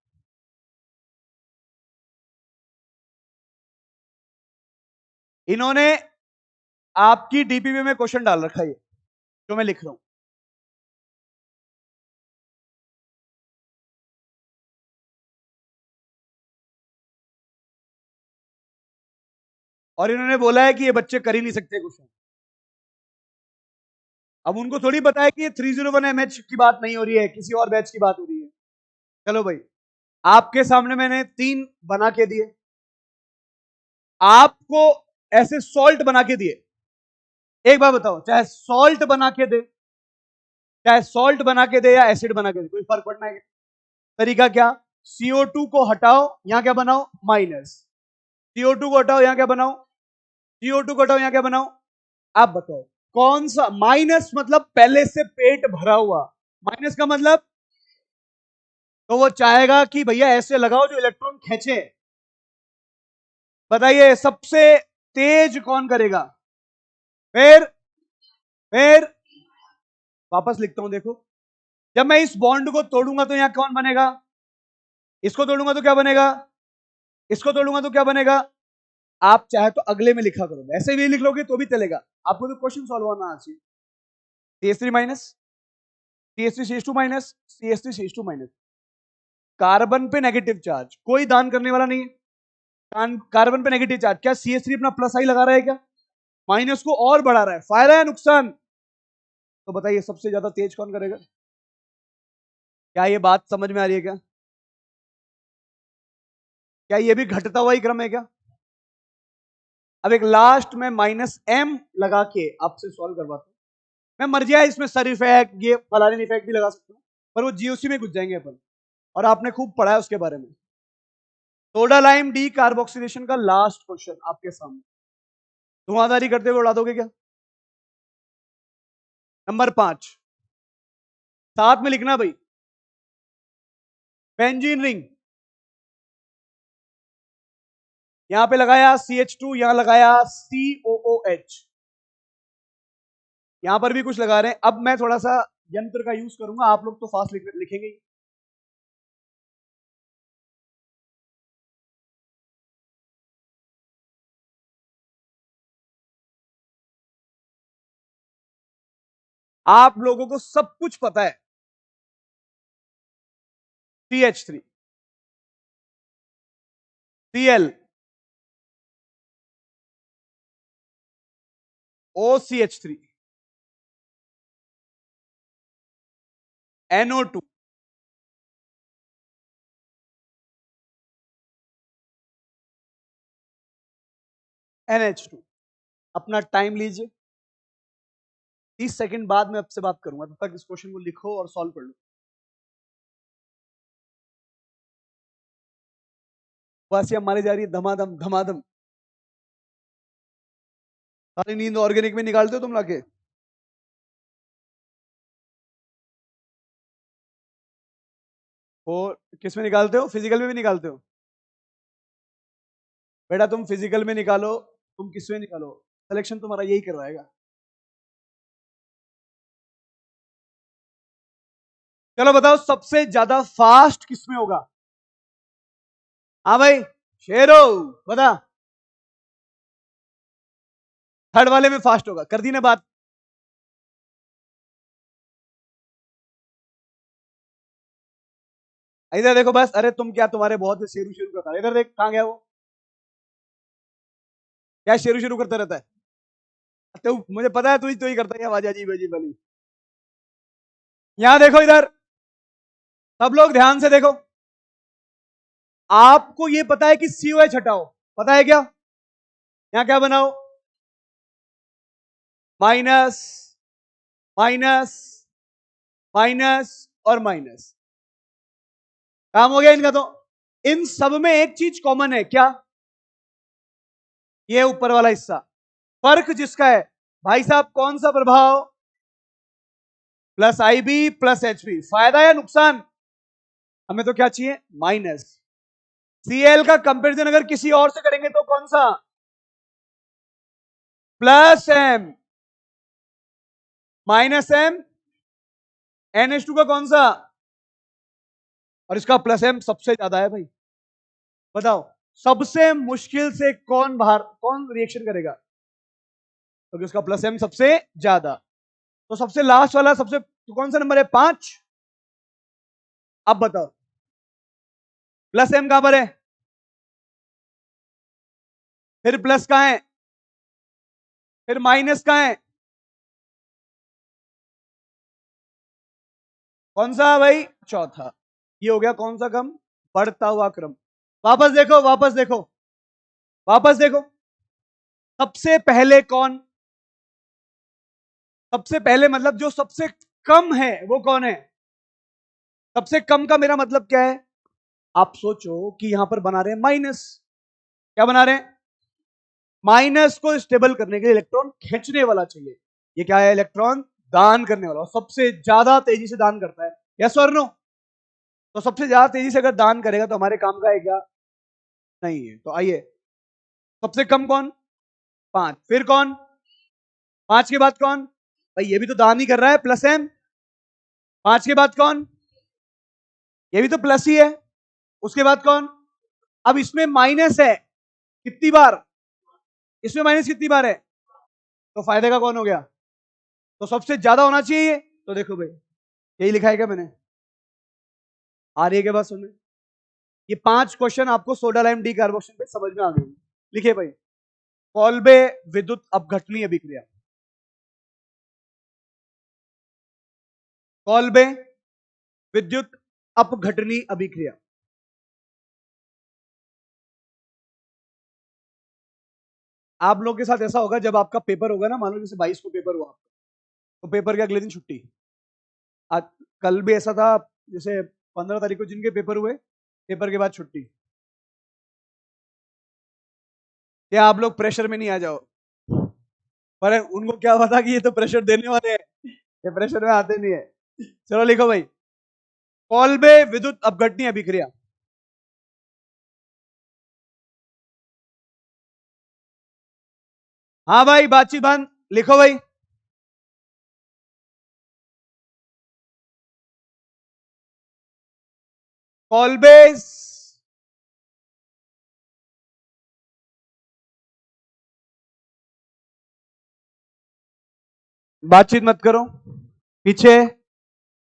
इन्होंने आपकी डीपीपी में क्वेश्चन डाल रखा है, जो मैं लिख रहा हूं। और इन्होंने बोला है कि ये बच्चे कर ही नहीं सकते क्वेश्चन। अब उनको थोड़ी पता है कि ये 301 MH की बात नहीं हो रही है, किसी और बैच की बात हो रही है। चलो भाई, आपके सामने मैंने 3 बना के दिए, आपको ऐसे सॉल्ट बना के दिए। एक बार बताओ, चाहे सॉल्ट बना के दे, चाहे सॉल्ट बना के दे या एसिड बना के दे, कोई फर्क पड़ना है? तरीका क्या? CO2 को हटाओ, यहां क्या बनाओ? माइनस। CO2 को हटाओ, यहां क्या बनाओ? CO2 को हटाओ, यहां क्या बनाओ? आप बताओ कौन सा माइनस? मतलब पहले से पेट भरा हुआ। माइनस का मतलब तो वो चाहेगा कि भैया ऐसे लगाओ जो इलेक्ट्रॉन खींचे। बताइए सबसे तेज कौन करेगा? फिर वापस लिखता हूं, देखो, जब मैं इस बॉन्ड को तोड़ूंगा तो यहां कौन बनेगा? इसको तोड़ूंगा तो क्या बनेगा? इसको तोड़ूंगा तो क्या बनेगा? आप चाहे तो अगले में लिखा करो, ऐसे भी लिख लोगे तो भी चलेगा, आपको तो क्वेश्चन सॉल्व होना चाहिए। CH3 minus, CH3 minus, CH3 minus. Carbon पे नेगेटिव चार्ज, कोई दान करने वाला नहीं है। कार्बन पे नेगेटिव चार्ज, क्या CH3 अपना प्लस आई लगा रहा है क्या? माइनस को और बढ़ा रहा है, फायदा है नुकसान? तो बताइए सबसे ज्यादा तेज कौन करेगा? क्या ये बात समझ में आ रही है क्या? क्या ये भी घटता हुआ ही क्रम है क्या? अब एक लास्ट में -m लगा के आपसे सॉल्व करवाता हूं। मैं मर जाए इसमें सर इफेक्ट, ये फलाने इफेक्ट भी लगा सकता हूं, पर वो जीओसी में घुस जाएंगे अपन, और आपने खूब पढ़ा है उसके बारे में। सोडा लाइम डी कार्बोक्सिलेशन का लास्ट क्वेश्चन आपके सामने, धुआंधारी करते हुए उड़ा दोगे क्या? नंबर 5, साथ में लिखना भाई, बेंजीन रिंग। यहां पे लगाया CH2, यहां लगाया COOH, यहां पर भी कुछ लगा रहे हैं। अब मैं थोड़ा सा यंत्र का यूज करूंगा, आप लोग तो फास्ट लिखेंगे ही। आप लोगों को सब कुछ पता है। CH3, Cl, OCH3, NO2, NH2। अपना टाइम लीजिए, 30 सेकंड बाद मैं आपसे बात करूंगा, तब तक इस क्वेश्चन को लिखो और सॉल्व कर लो। बस ये हमारी जा रही है धमाधम धमाधम। सारी नींद ऑर्गेनिक में निकालते हो तुम लाके? वो किस में निकालते हो? फिजिकल में भी निकालते हो? बेटा तुम फिजिकल में निकालो, तुम किस में निकालो, सिलेक्शन तुम्हारा यही करवाएगा। चलो बताओ सबसे ज्यादा फास्ट किस में होगा? हाँ भाई, शेरो बता। थर्ड वाले में फास्ट होगा, कर दी ना बात? इधर देखो बस, अरे तुम क्या, तुम्हारे बहुत से शेरू शुरू करता है, इधर देख कहां गया वो, क्या शेरू शुरू करता रहता है? तो मुझे पता है तू ही करता है आवाज अजीब अजीब वाली। यहां देखो इधर, सब लोग ध्यान से देखो, आपको ये पता है कि COH हटाओ, पता है क्या? यहां क्या बनाओ? माइनस, माइनस, माइनस और माइनस। काम हो गया इनका तो। इन सब में एक चीज कॉमन है, क्या? ये ऊपर वाला हिस्सा। फर्क जिसका है, भाई साहब कौन सा प्रभाव? +IB +HB। फायदा या नुकसान? हमें तो क्या चाहिए? माइनस। Cl का कंपैरिजन अगर किसी और से करेंगे तो कौन सा? +M, -M। NH2 का कौन सा? और इसका प्लस एम सबसे ज्यादा है भाई। बताओ सबसे मुश्किल से कौन रिएक्शन करेगा, क्योंकि उसका प्लस एम सबसे ज्यादा। तो सबसे लास्ट वाला तो कौन सा नंबर है, 5। अब बताओ प्लस एम कहां पर है, फिर प्लस कहां है, फिर माइनस कहां है, कौन सा भाई, चौथा। ये हो गया कौन सा क्रम, बढ़ता हुआ क्रम। वापस देखो वापस देखो वापस देखो, सबसे पहले कौन, सबसे पहले मतलब जो सबसे कम है वो कौन है। सबसे कम का मेरा मतलब क्या है, आप सोचो कि यहां पर बना रहे हैं माइनस, क्या बना रहे हैं, माइनस को स्टेबल करने के लिए इलेक्ट्रॉन खींचने वाला चाहिए। ये क्या है, इलेक्ट्रॉन दान करने वाला, सबसे ज्यादा तेजी से दान करता है, यस और नो। तो सबसे ज्यादा तेजी से अगर दान करेगा तो हमारे काम का है क्या, नहीं है। तो आइए सबसे कम कौन, 5, फिर कौन, 5 के बाद कौन, भाई ये भी तो दान ही कर रहा है, प्लस एम। 5 के बाद कौन, ये भी तो प्लस ही है, उसके बाद कौन। अब इसमें माइनस है कितनी बार, इसमें माइनस कितनी बार है, तो फायदे का कौन हो गया, तो सबसे ज्यादा होना चाहिए। तो देखो भाई यही लिखा है क्या मैंने, आ रही है क्या बात सुनने। ये 5 क्वेश्चन आपको सोडा लाइम डी कार्बोक्सिल पे समझ में आ गए। लिखिए भाई, कॉल्बे विद्युत अपघटनीय अभिक्रिया, कॉल्बे विद्युत अपघटनीय अभिक्रिया। आप लोगों के साथ ऐसा होगा जब आपका पेपर होगा ना, मान लो जैसे 22 को पेपर हुआ आपका, तो पेपर के अगले दिन छुट्टी। आज कल भी ऐसा था, जैसे 15 तारीख को जिनके पेपर हुए, पेपर के बाद छुट्टी। क्या आप लोग प्रेशर में नहीं आ जाओ, पर उनको क्या पता कि ये तो प्रेशर देने वाले हैं, ये प्रेशर में आते नहीं है। चलो लिखो भाई, कॉल्बे विद्युत अपघटनीय अभिक्रिया। हाँ भाई बातचीत बंद, लिखो भाई, कॉल्बेज बातचीत मत करो पीछे,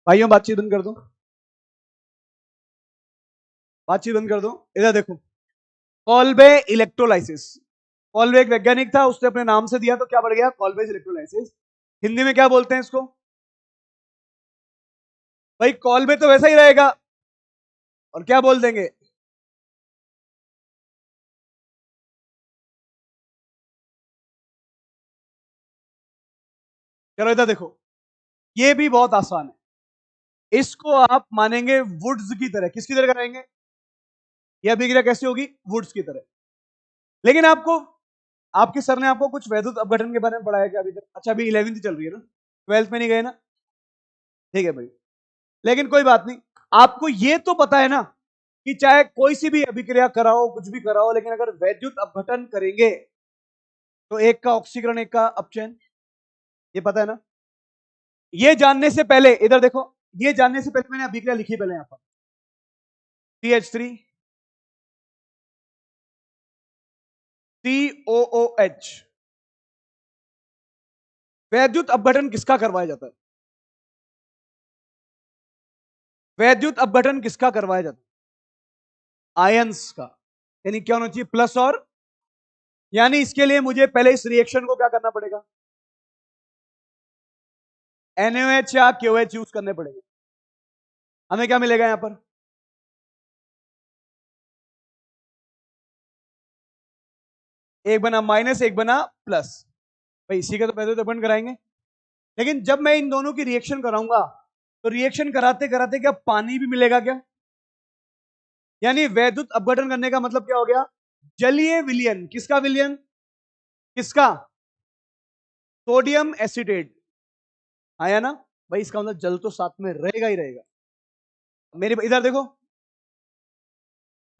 भाइयों बातचीत बंद कर दो, बातचीत बंद कर दो। इधर देखो, कॉल्बे इलेक्ट्रोलाइसिस, कॉल्बे एक वैज्ञानिक था, उसने अपने नाम से दिया तो क्या बढ़ गया, कॉल्बेज इलेक्ट्रोलाइसिस। हिंदी में क्या बोलते हैं इसको, भाई कॉल्बे तो वैसा ही रहेगा, और क्या बोल देंगे, चलो इधर देखो, ये भी बहुत आसान है। इसको आप मानेंगे वुड्स की तरह, किसकी तरह कराएंगे, यह अभिक्रिया कैसे होगी, वुड्स की तरह। लेकिन आपको, आपके सर ने आपको कुछ वैद्युत अपघटन के बारे में पढ़ाया क्या अभी तक, अच्छा अभी 11वीं चल रही है ना, 12th में नहीं गए ना, ठीक है भाई। लेकिन कोई बात नहीं, आपको ये तो पता है ना कि चाहे कोई सी भी अभिक्रिया कराओ, कुछ भी कराओ, लेकिन अगर वैद्युत अपघटन करेंगे तो एक का ऑक्सीकरण एक का अपचयन, ये पता है ना। ये जानने से पहले इधर देखो, ये जानने से पहले मैंने अभिक्रिया लिखी पहले यहां पर, CH3 COOH। वैद्युत अपघटन किसका करवाया जाता है, वैद्युत अपघटन किसका करवाया जाता है, आयंस का। यानी क्या होना चाहिए, प्लस और, यानी इसके लिए मुझे पहले इस रिएक्शन को क्या करना पड़ेगा, NaOH या KOH यूज करने पड़ेंगे। हमें क्या मिलेगा यहां पर, एक बना माइनस एक बना प्लस, भाई इसी का तो वैद्युत अपघटन कराएंगे। लेकिन जब मैं इन दोनों की रिएक्शन कराऊंगा तो रिएक्शन कराते कराते क्या पानी भी मिलेगा क्या, यानी वैद्युत अपघटन करने का मतलब क्या हो गया, जलीय विलयन, किसका विलयन, किसका, सोडियम एसिटेट, आया ना भाई, इसका मतलब जल तो साथ में रहेगा ही रहेगा। मेरे इधर देखो,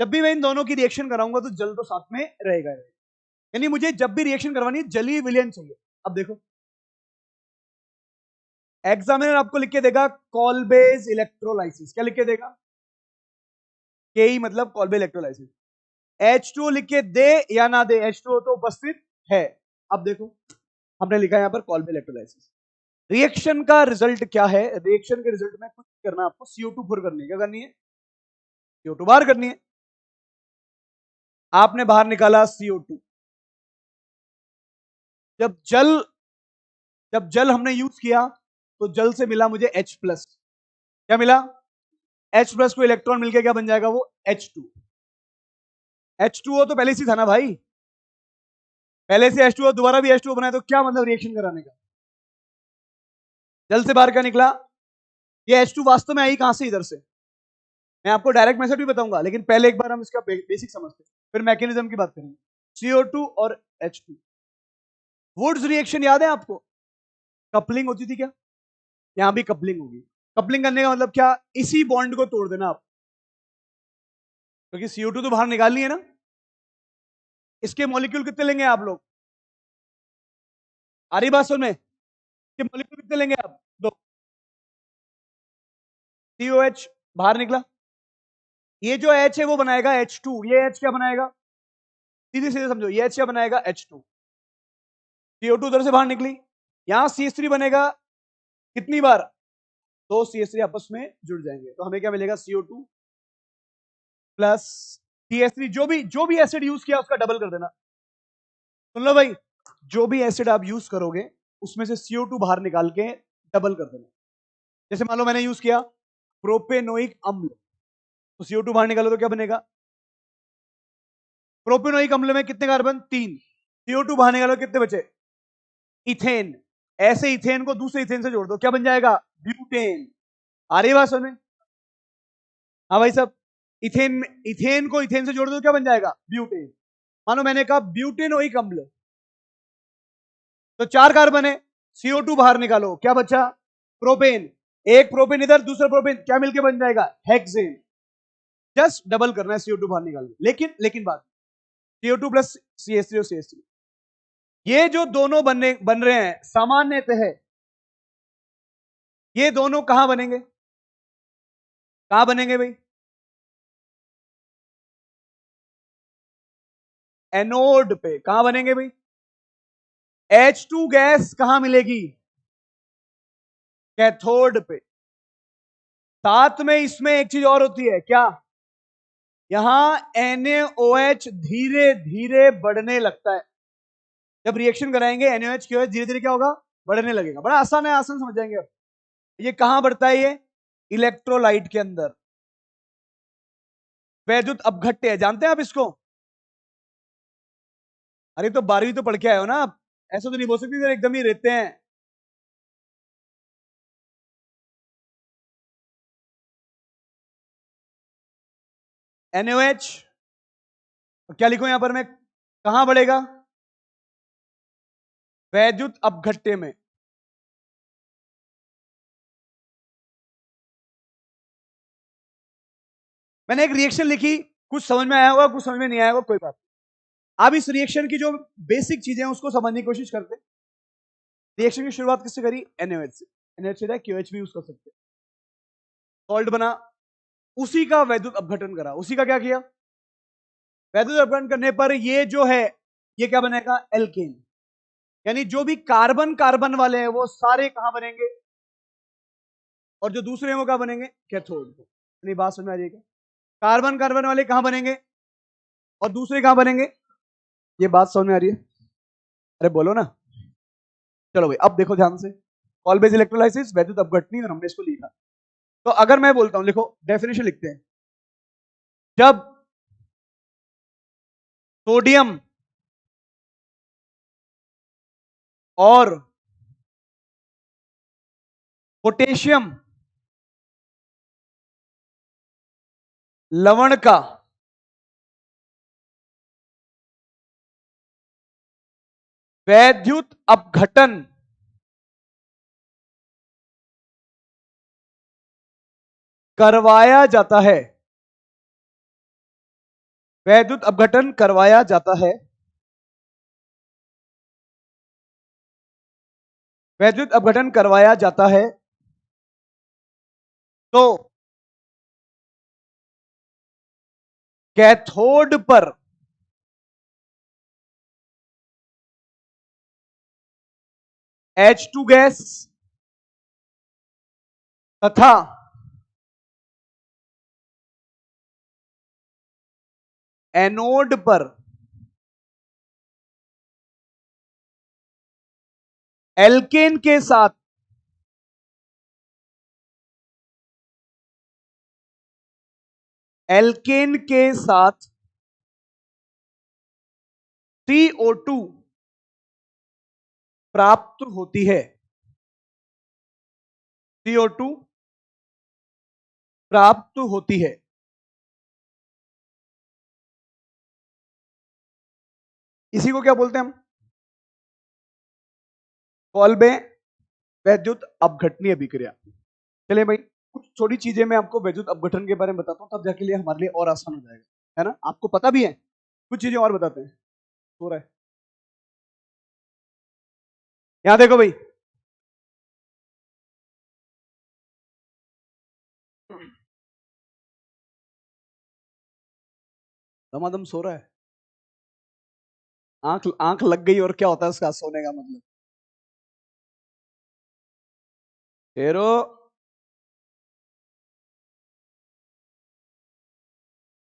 जब भी मैं इन दोनों की रिएक्शन कराऊंगा तो जल तो साथ में रहेगा ही रहेगा। यानी मुझे जब भी रिएक्शन करवानी है जलीय विलयन चाहिए। अब देखो एग्जामिनर आपको लिख के देगा कॉल्बेज इलेक्ट्रोलाइसिस, क्या लिख के देगा, के मतलब कॉल्बे इलेक्ट्रोलाइसिस। H2O लिख के दे या ना दे, H2O तो उपस्थित है। अब देखो हमने लिखा है यहां पर कॉल्बे इलेक्ट्रोलाइसिस। रिएक्शन का रिजल्ट क्या है? रिएक्शन के रिजल्ट में कुछ करना, आपको CO2 फोर करनी है। क्या करनी है? CO2 बाहर करनी है। आपने बाहर निकाला CO2। जब जल जब जल हमने यूज किया तो जल से मिला मुझे H+। क्या मिला? H+ को इलेक्ट्रॉन मिलके क्या बन जाएगा? वो H2। H2O तो पहले से था ना भाई, पहले से H2O दोबारा भी H2O बनाए तो क्या मतलब रिएक्शन कराने का? जल से बाहर क्या निकला? ये H2 वास्तव में आई कहां से? इधर से। मैं आपको डायरेक्ट मेथड भी बताऊंगा, लेकिन पहले एक बार हम इसका बेसिक समझते हैं, फिर मैकेनिज्म की बात करेंगे। CO2 और H2। वुड्स रिएक्शन याद है आपको? कपलिंग होती थी क्या? यहां भी कपलिंग होगी। कपलिंग करने का मतलब क्या? इसी बॉन्ड को तोड़ देना आप, क्योंकि CO2 तो बाहर निकालनी है ना। इसके मॉलिक्यूल कितने लेंगे आप लोग? आ रही बात समझ में? इसके मॉलिक्यूल कितने लेंगे आप? दो। COH बाहर निकला, ये जो H है वो बनाएगा H2। ये H क्या बनाएगा? सीधे सीधे समझो, ये H क्या बनाएगा? H2। CO2 उधर से बाहर निकली, यहां CH3 बनेगा। कितनी बार? दो CH3 आपस में जुड़ जाएंगे, तो हमें क्या मिलेगा? CO2 plus CH3। जो भी एसिड यूज किया उसका डबल कर देना। सुन लो भाई, जो भी एसिड आप यूज करोगे उसमें से CO2 बाहर निकाल के डबल कर देना। जैसे मान लो मैंने यूज किया प्रोपेनोइक अम्ल, तो CO2 बाहर निकालो तो क्या बनेगा? प्रोपेनोइक अम्ल में कितने कार्बन? 3। CO2 बाहर निकालो, कितने बचे? इथेन। ऐसे इथेन को दूसरे इथेन से जोड़ दो, क्या बन जाएगा? ब्यूटेन। आ रही बात समझ में? हाँ भाई साहब, इथेन को इथेन से जोड़ दो, क्या बन जाएगा? ब्यूटेन। मानो मैंने कहा ब्यूटेनोइक अम्ल, तो 4 कार्बन है, CO2 बाहर निकालो, क्या बचा? प्रोपेन। एक प्रोपेन इधर, दूसरा प्रोपेन, क्या मिलके बन जाएगा? हेक्सेन। जस्ट डबल करना है CO2 बाहर निकाल के। लेकिन बात, CO2 प्लस CH3 और CH3, ये जो दोनों बन रहे हैं सामान्यतः, ये दोनों कहां बनेंगे? कहां बनेंगे भाई? एनोड पे। कहां बनेंगे भाई? H2 गैस कहां मिलेगी? कैथोड पे। साथ में इसमें एक चीज और होती है, क्या? यहां NaOH धीरे धीरे बढ़ने लगता है। जब रिएक्शन कराएंगे NaOH की धीरे धीरे क्या होगा? बढ़ने लगेगा। बड़ा आसान है, आसान समझ जाएंगे अब। ये कहां बढ़ता है? ये इलेक्ट्रोलाइट के अंदर। वैद्युत अपघट्य है, जानते हैं आप इसको? अरे तो 12वीं तो पढ़ के आए हो ना आप, ऐसा तो नहीं बोल सकते इधर एकदम ही रहते हैं। NaOH, क्या लिखूं यहां पर मैं? कहां बढ़ेगा? वैद्युत अपघट्य में। मैंने एक रिएक्शन लिखी, कुछ समझ में आया होगा, कुछ समझ में नहीं आया होगा, कोई बात नहीं। अब इस रिएक्शन की जो बेसिक चीजें हैं उसको समझने की कोशिश करते हैं। रिएक्शन की शुरुआत किससे करी? NaOH से। NaOH से QH भी यूज कर सकते हैं। सॉल्ट बना, उसी का वैद्युत अपघटन करा। उसी का क्या किया? वैद्युत अपघटन करने पर ये जो है, ये क्या बनेगा? एल्केन। यानी जो भी कार्बन कार्बन वाले हैं वो सारे कहां बनेंगे? और जो दूसरे हैं वो कहां बनेंगे? कैथोड पे। यानी बात समझ में आ रही है क्या? कार्बन कार्बन वाले कहां बनेंगे और दूसरे कहां बनेंगे? ये बात समझ में आ रही है? अरे बोलो ना। चलो भाई, अब देखो ध्यान से। ऑलवेज इलेक्ट्रोलाइसिस, वैद्युत अपघटनी, और हमने इसको लिखा। तो अगर मैं बोलता हूं, लिखो डेफिनेशन लिखते हैं। जब सोडियम और पोटेशियम लवण का वैद्युत अपघटन करवाया जाता है, वैद्युत अपघटन करवाया जाता है, वैद्युत अपघटन करवाया जाता है, तो कैथोड पर H2 गैस तथा एनोड पर एल्केन के साथ CO2 प्राप्त होती है। CO2 प्राप्त होती है। इसी को क्या बोलते हैं हम? कॉल्बे वैद्युत अपघटनीय अभिक्रिया। चलिए भाई, कुछ छोटी चीजें मैं आपको वैद्युत अपघटन के बारे में बताता हूं, तब जाके लिए हमारे लिए और आसान हो जाएगा, है ना? आपको पता भी है, कुछ चीजें और बताते हैं। हो रहा है, यहां देखो भाई, दमादम सो रहा है, आंख आंख लग गई, और क्या होता है उसका सोने का मतलब? शेरो,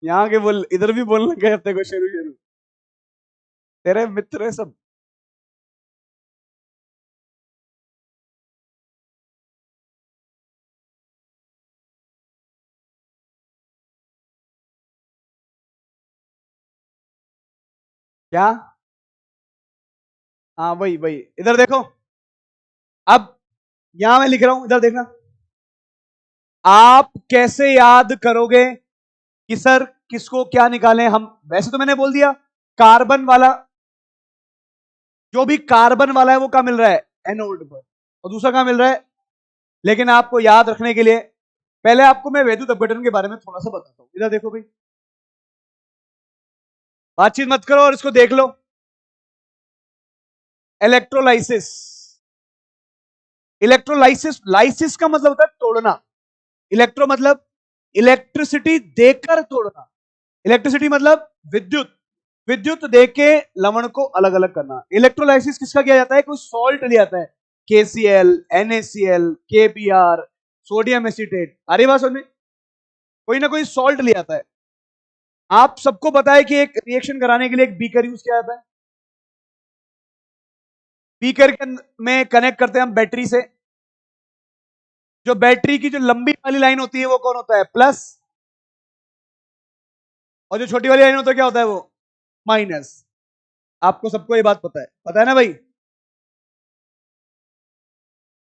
यहाँ के बोल, इधर भी बोलने लग गए अपने को शेरू शेरू। तेरे मित्र है सब। क्या? हाँ वही वही, इधर देखो। अब यहां मैं लिख रहा हूं, इधर देखना। आप कैसे याद करोगे कि सर किसको क्या निकालें हम? वैसे तो मैंने बोल दिया, कार्बन वाला, जो भी कार्बन वाला है वो कहां मिल रहा है? एनोड पर। और दूसरा कहां मिल रहा है? लेकिन आपको याद रखने के लिए पहले आपको मैं वैद्युत अपघटन के बारे में थोड़ा सा बताता हूं। इधर देखो भाई, बातचीत मत करो और इसको देख लो। इलेक्ट्रोलाइसिस। इलेक्ट्रोलाइसिस, लाइसिस का मतलब होता है तोड़ना। इलेक्ट्रो मतलब इलेक्ट्रिसिटी देकर तोड़ना। इलेक्ट्रिसिटी मतलब विद्युत, विद्युत देके लवण को अलग अलग करना। इलेक्ट्रोलाइसिस किसका किया जाता है? कोई सॉल्ट लिया जाता है, KCl, NaCl, KBr, sodium acetate, अरे बात समझ में? कोई ना कोई सॉल्ट लिया जाता है। आप सबको पता है कि एक रिएक्शन कराने के लिए एक बीकर यूज किया जाता है। बीकर के में कनेक्ट करते हैं हम बैटरी से। जो बैटरी की जो लंबी वाली लाइन होती है वो कौन होता है? प्लस। और जो छोटी वाली लाइन होता है क्या होता है? वो माइनस। आपको सबको ये बात पता है ना भाई?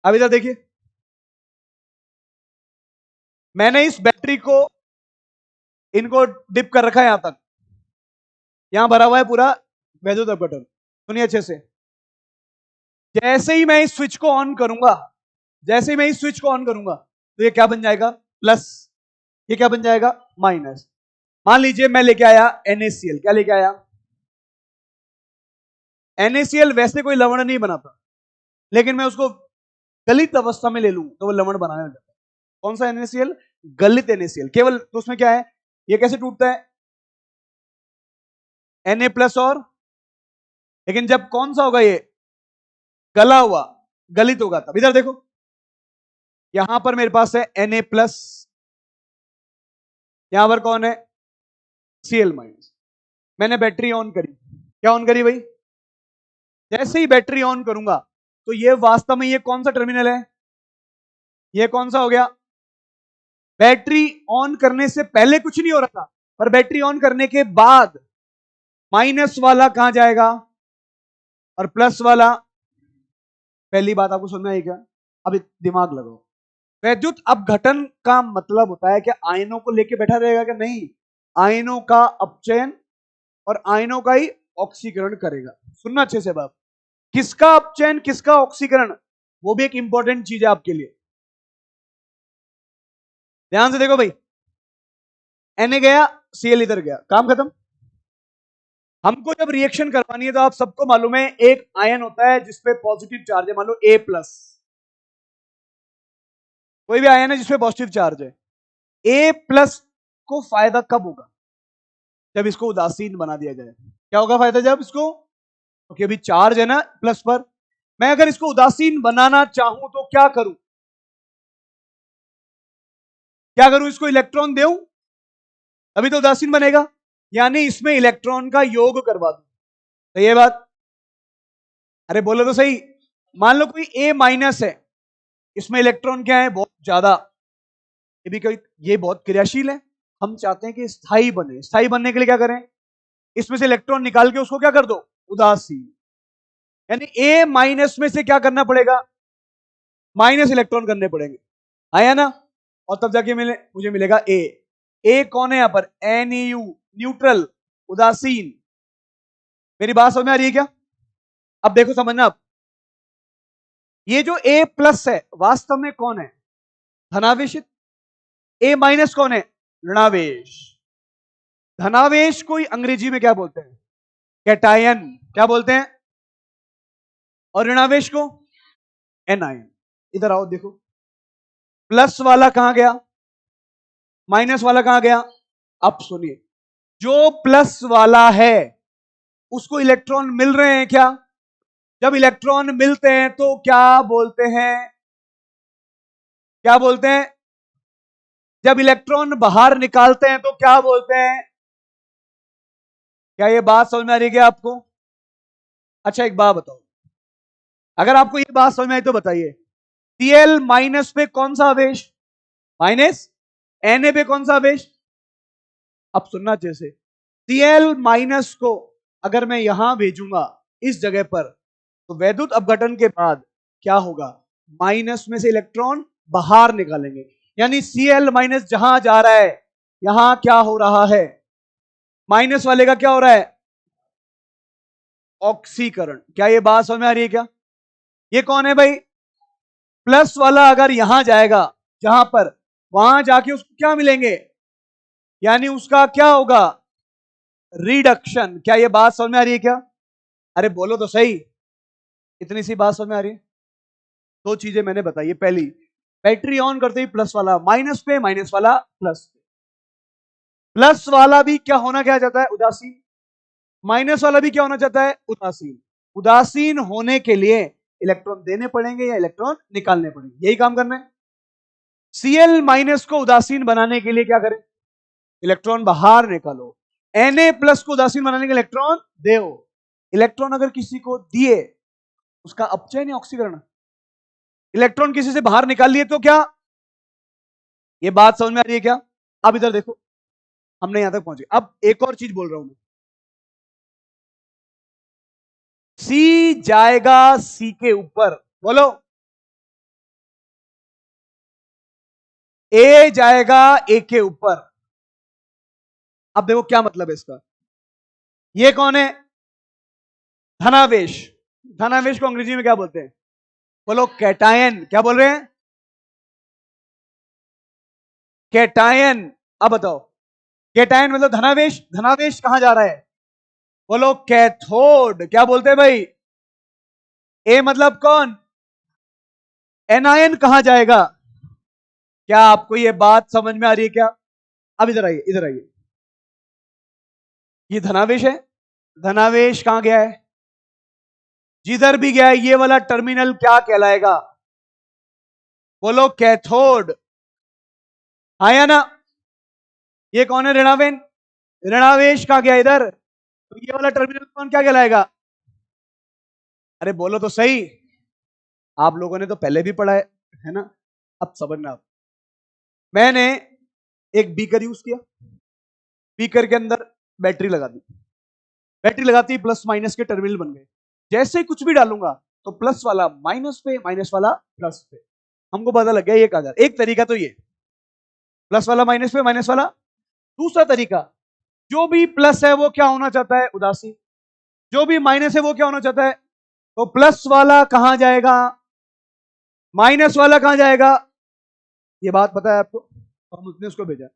अब इधर देखिए, मैंने इस बैटरी को, इनको डिप कर रखा है यहां तक, यहां भरा हुआ है पूरा वैद्युत अपघटन। सुनिए अच्छे से, जैसे ही मैं इस स्विच को ऑन करूंगा, जैसे ही मैं इस स्विच को ऑन करूंगा, तो ये क्या बन जाएगा? प्लस। ये क्या बन जाएगा? माइनस। मान लीजिए मैं लेके आया NaCl। क्या लेके आया? NaCl वैसे कोई लवण नहीं बनाता, लेकिन मैं उसको गलित अवस्था में ले लूं तो वो लवण बनाने लग जाता है। कौन सा NaCl? गलित NaCl। केवल तो उसमें क्या है, ये कैसे टूटता है? Na प्लस और, लेकिन जब कौन सा होगा? ये गला हुआ, गलित होगा तब। इधर देखो, यहां पर मेरे पास है Na प्लस, यहां पर कौन है? Cl minus. मैंने बैटरी ऑन करी। क्या ऑन करी भाई? जैसे ही बैटरी ऑन करूंगा, तो ये वास्तव में ये कौन सा टर्मिनल है? ये कौन सा हो गया? बैटरी ऑन करने से पहले कुछ नहीं हो रहा था, पर बैटरी ऑन करने के बाद माइनस वाला कहां जाएगा और प्लस वाला? पहली बात आपको समझ में आई क्या? अब दिमाग लगाओ। वैद्युत अपघटन का मतलब होता है कि आयनों को लेके बैठा रहेगा क्या? नहीं, आयनों का अपचयन और आयनों का ही ऑक्सीकरण करेगा। सुनना अच्छे से बात, किसका अपचयन, किसका ऑक्सीकरण, वो भी एक इंपॉर्टेंट चीज है आपके लिए। ध्यान से देखो भाई, Na गया, Cl इधर गया, काम खत्म। हमको जब रिएक्शन करवानी है तो आप सबको मालूम है, एक आयन होता है जिसपे पॉजिटिव चार्ज है, मान लो A प्लस। कोई भी आयन है जिसपे पॉजिटिव चार्ज है, A प्लस को फायदा कब होगा? जब इसको उदासीन बना दिया जाए। क्या होगा फायदा जब इसको, क्योंकि अभी चार्ज है ना प्लस पर, मैं अगर इसको उदासीन बनाना चाहूं तो क्या करूं, क्या करूं, इसको इलेक्ट्रॉन दूं अभी तो उदासीन बनेगा, यानी इसमें इलेक्ट्रॉन का योग करवा दूं। सही है बात? अरे बोलो तो सही। मान लो कोई ए माइनस है, इसमें इलेक्ट्रॉन क्या है, बहुत ज्यादा, ये भी कोई, ये बहुत क्रियाशील है, हम चाहते हैं कि स्थायी बने। स्थायी बनने के लिए क्या करें, इसमें से इलेक्ट्रॉन निकाल के उसको क्या कर दो, उदासीन। यानी ए माइनस में से क्या करना पड़ेगा, माइनस इलेक्ट्रॉन करने पड़ेंगे, आया ना, और तब जाके मुझे मिलेगा ए। ए कौन है यहां पर, NU, न्यूट्रल, उदासीन। मेरी बात समझ में आ रही है क्या? अब देखो समझना, अब ये जो ए प्लस है वास्तव में कौन है, धनावेशित। ए माइनस कौन है, ऋणावेश। धनावेश को अंग्रेजी में क्या बोलते हैं, कैटायन। क्या बोलते हैं? और ऋणावेश को एनायन। इधर आओ देखो, प्लस वाला कहां गया, माइनस वाला कहां गया। अब सुनिए, जो प्लस वाला है उसको इलेक्ट्रॉन मिल रहे हैं क्या, जब इलेक्ट्रॉन मिलते हैं तो क्या बोलते हैं, क्या बोलते हैं, जब इलेक्ट्रॉन बाहर निकालते हैं तो क्या बोलते हैं। क्या ये बात समझ में आ रही है क्या आपको? अच्छा एक बात बताओ, अगर आपको ये बात समझ में आई तो बताइए, Cl माइनस पे कौन सा आवेश, माइनस, Na पे कौन सा आवेश। अब सुनना अच्छे से, Cl माइनस को अगर मैं यहां भेजूंगा इस जगह पर, तो वैद्युत अपघटन के बाद क्या होगा, माइनस में से इलेक्ट्रॉन बाहर निकालेंगे, यानी Cl माइनस जहां जा रहा है यहां क्या हो रहा है, माइनस वाले का क्या हो रहा है, ऑक्सीकरण। क्या ये बात समझ में आ रही है क्या? ये कौन है भाई, प्लस वाला अगर यहां जाएगा जहां पर, वहां जाके उसको क्या मिलेंगे, यानी उसका क्या होगा, रिडक्शन। क्या ये बात समझ में आ रही है क्या? अरे बोलो तो सही, इतनी सी बात समझ में आ रही है। दो चीजें मैंने बताई है, पहली, बैटरी ऑन करते ही प्लस वाला माइनस पे, माइनस वाला प्लस पे, प्लस वाला भी क्या होना क्या चाहता है, उदासीन, माइनस वाला भी क्या होना चाहता है, उदासीन। उदासीन होने के लिए इलेक्ट्रॉन देने पड़ेंगे या इलेक्ट्रॉन निकालने पड़ेंगे, यही काम करना है। Cl माइनस को उदासीन बनाने के लिए क्या करें, इलेक्ट्रॉन बाहर निकालो। Na प्लस को उदासीन बनाने के इलेक्ट्रॉन दो। इलेक्ट्रॉन अगर किसी को दिए, उसका अपचयन या ऑक्सीकरण, इलेक्ट्रॉन किसी से बाहर निकाल लिए तो क्या, ये बात समझ में आ रही है क्या? अब इधर देखो, हमने यहां तक पहुंचे, अब एक और चीज बोल रहा हूं मैं, सी जाएगा सी के ऊपर, बोलो, ए जाएगा ए के ऊपर। अब देखो क्या मतलब है इसका, ये कौन है, धनावेश। धनावेश को अंग्रेजी में क्या बोलते हैं, बोलो कैटायन। क्या बोल रहे हैं, कैटायन। अब बताओ, कैटायन मतलब धनावेश, धनावेश कहां जा रहा है, बोलो कैथोड। क्या बोलते हैं भाई, ए मतलब कौन, एनायन कहां जाएगा। क्या आपको ये बात समझ में आ रही है क्या? अब इधर आइए, इधर आइए, ये धनावेश है, धनावेश कहां गया है, जिधर भी गया है ये वाला टर्मिनल क्या कहलाएगा, बोलो कैथोड, आया ना। ये कौन है, ऋणावेन, ऋणावेश कहां गया इधर, तो ये वाला टर्मिनल कौन क्या कहलाएगा, अरे बोलो तो सही, आप लोगों ने तो पहले भी पढ़ा है ना, अब समझना। मैंने एक बीकर यूज किया, बीकर के अंदर बैटरी लगा दी, बैटरी लगाती ही प्लस माइनस के टर्मिनल बन गए, जैसे ही कुछ भी डालूंगा तो प्लस वाला माइनस पे, माइनस वाला प्लस पे, हमको पता लग गया ये कहा जा रहा है। एक तरीका तो ये, प्लस वाला माइनस पे, माइनस वाला। दूसरा तरीका, जो भी प्लस है वो क्या होना चाहता है, उदासीन, जो भी माइनस है वो क्या होना चाहता है, तो प्लस वाला कहां जाएगा, माइनस वाला कहां जाएगा, ये बात पता है आपको, तो हम उसने उसको भेजा।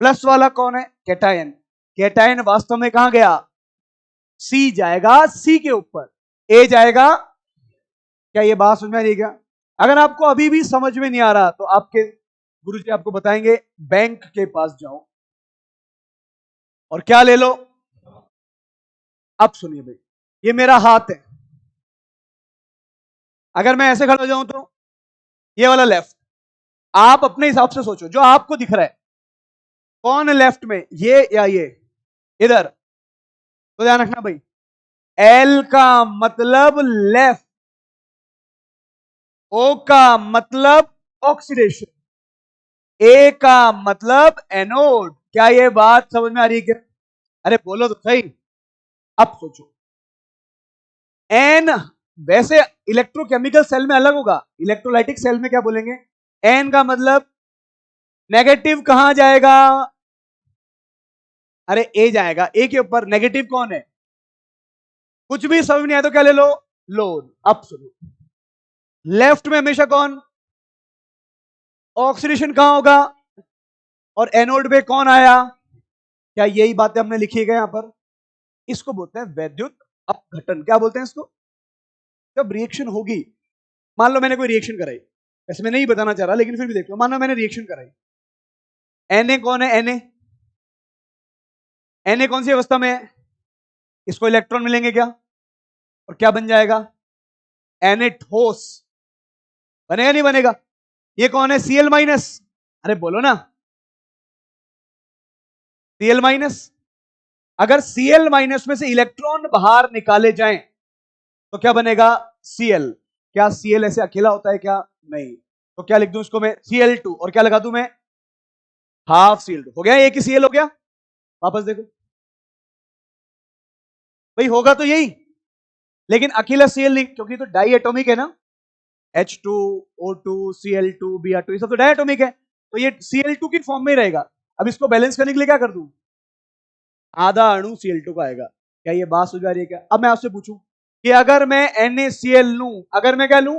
प्लस वाला कौन है, कैटायन, कैटायन वास्तव में कहां गया, सी जाएगा सी के ऊपर, ए जाएगा। क्या ये बात समझ में आ रही है क्या? अगर आपको अभी भी समझ में नहीं आ रहा तो आपके गुरुजी आपको बताएंगे, बैंक के पास जाओ और क्या ले लो। अब सुनिए भाई, ये मेरा हाथ है, अगर मैं ऐसे खड़ा हो जाऊं तो ये वाला लेफ्ट। आप अपने हिसाब से सोचो जो आपको दिख रहा है, कौन है लेफ्ट में, ये या ये, इधर। तो ध्यान रखना भाई, एल का मतलब लेफ्ट, ओ का मतलब ऑक्सीडेशन, ए का मतलब एनोड। क्या ये बात समझ में आ रही है क्या? अरे बोलो तो सही। अब सोचो, एन वैसे इलेक्ट्रोकेमिकल सेल में अलग होगा, इलेक्ट्रोलाइटिक सेल में क्या बोलेंगे, एन का मतलब नेगेटिव कहां जाएगा, अरे ए जाएगा, ए के ऊपर नेगेटिव कौन है, कुछ भी समझ नहीं आया तो क्या ले लो, लोड। अब सुनो, लेफ्ट में हमेशा कौन, ऑक्सीडेशन कहां होगा, और एनोड पे कौन आया, क्या यही बातें हमने लिखी गई यहां पर। इसको बोलते हैं वैद्युत अपघटन। क्या बोलते हैं इसको, जब रिएक्शन होगी, मान लो मैंने कोई रिएक्शन कराई, वैसे मैं नहीं बताना चाह रहा लेकिन फिर भी देख लो, मान लो मैंने रिएक्शन कराई, एनए कौन है, एनए, एनए कौन सी अवस्था में है, इसको इलेक्ट्रॉन मिलेंगे क्या, और क्या बन जाएगा, एनए ठोस, बनेगा नहीं बनेगा। ये कौन है, सीएल माइनस, अरे बोलो ना, सीएल माइनस। अगर सीएल माइनस में से इलेक्ट्रॉन बाहर निकाले जाएं तो क्या बनेगा, सीएल। क्या सीएल ऐसे अकेला होता है क्या, नहीं। तो क्या लिख दूं इसको मैं, Cl2, और क्या लगा दूं मैं, हाफ सीएल2। हो गया, एक ही सीएल हो गया। वापस देखो भाई, होगा तो यही, लेकिन अकेला सीएल नहीं, क्योंकि तो डाई एटॉमिक है ना, H2O2 Cl2 Br2, ये सब तो डाई एटॉमिक है, तो ये Cl2 की फॉर्म में ही रहेगा। अब इसको बैलेंस करने के लिए क्या कर दूं, आधा अणु Cl2 का आएगा। क्या ये बात समझ आ रही है क्या? अब मैं आपसे पूछूं कि अगर मैं NaCl लूं, अगर मैं क्या लूं,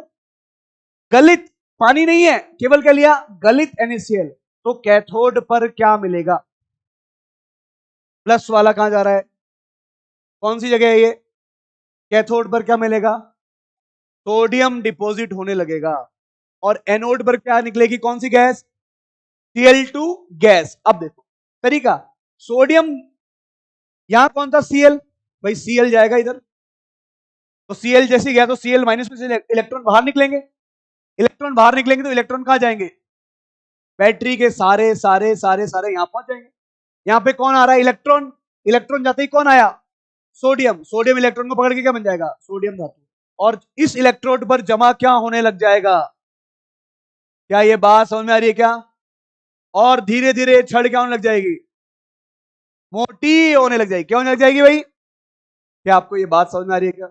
गलित, पानी नहीं है, केवल क्या लिया, गलित NaCl, तो कैथोड पर क्या मिलेगा, प्लस वाला कहां जा रहा है, कौन सी जगह है ये, कैथोड पर क्या मिलेगा, सोडियम डिपॉजिट होने लगेगा, और एनोड पर क्या निकलेगी, कौन सी गैस, Cl2 गैस। अब देखो तरीका, सोडियम, यहां कौन था, Cl, भाई Cl जाएगा इधर, तो Cl जैसे गया तो Cl माइनस में से इलेक्ट्रॉन बाहर निकलेंगे, इलेक्ट्रॉन बाहर निकलेंगे तो इलेक्ट्रॉन कहां जाएंगे, बैटरी के सारे सारे सारे सारे यहां पहुंच जाएंगे। यहां पे कौन आ रहा है, इलेक्ट्रॉन, इलेक्ट्रॉन जाते ही कौन आया, सोडियम, सोडियम इलेक्ट्रॉन को पकड़ के क्या बन जाएगा, सोडियम धातु, और इस इलेक्ट्रोड पर जमा क्या होने लग जाएगा। क्या ये बात समझ में आ रही है क्या? और धीरे धीरे छड़ क्या होने लग जाएगी, मोटी होने लग जाएगी। क्या होने लग जाएगी भाई, क्या आपको ये बात समझ में आ रही है क्या?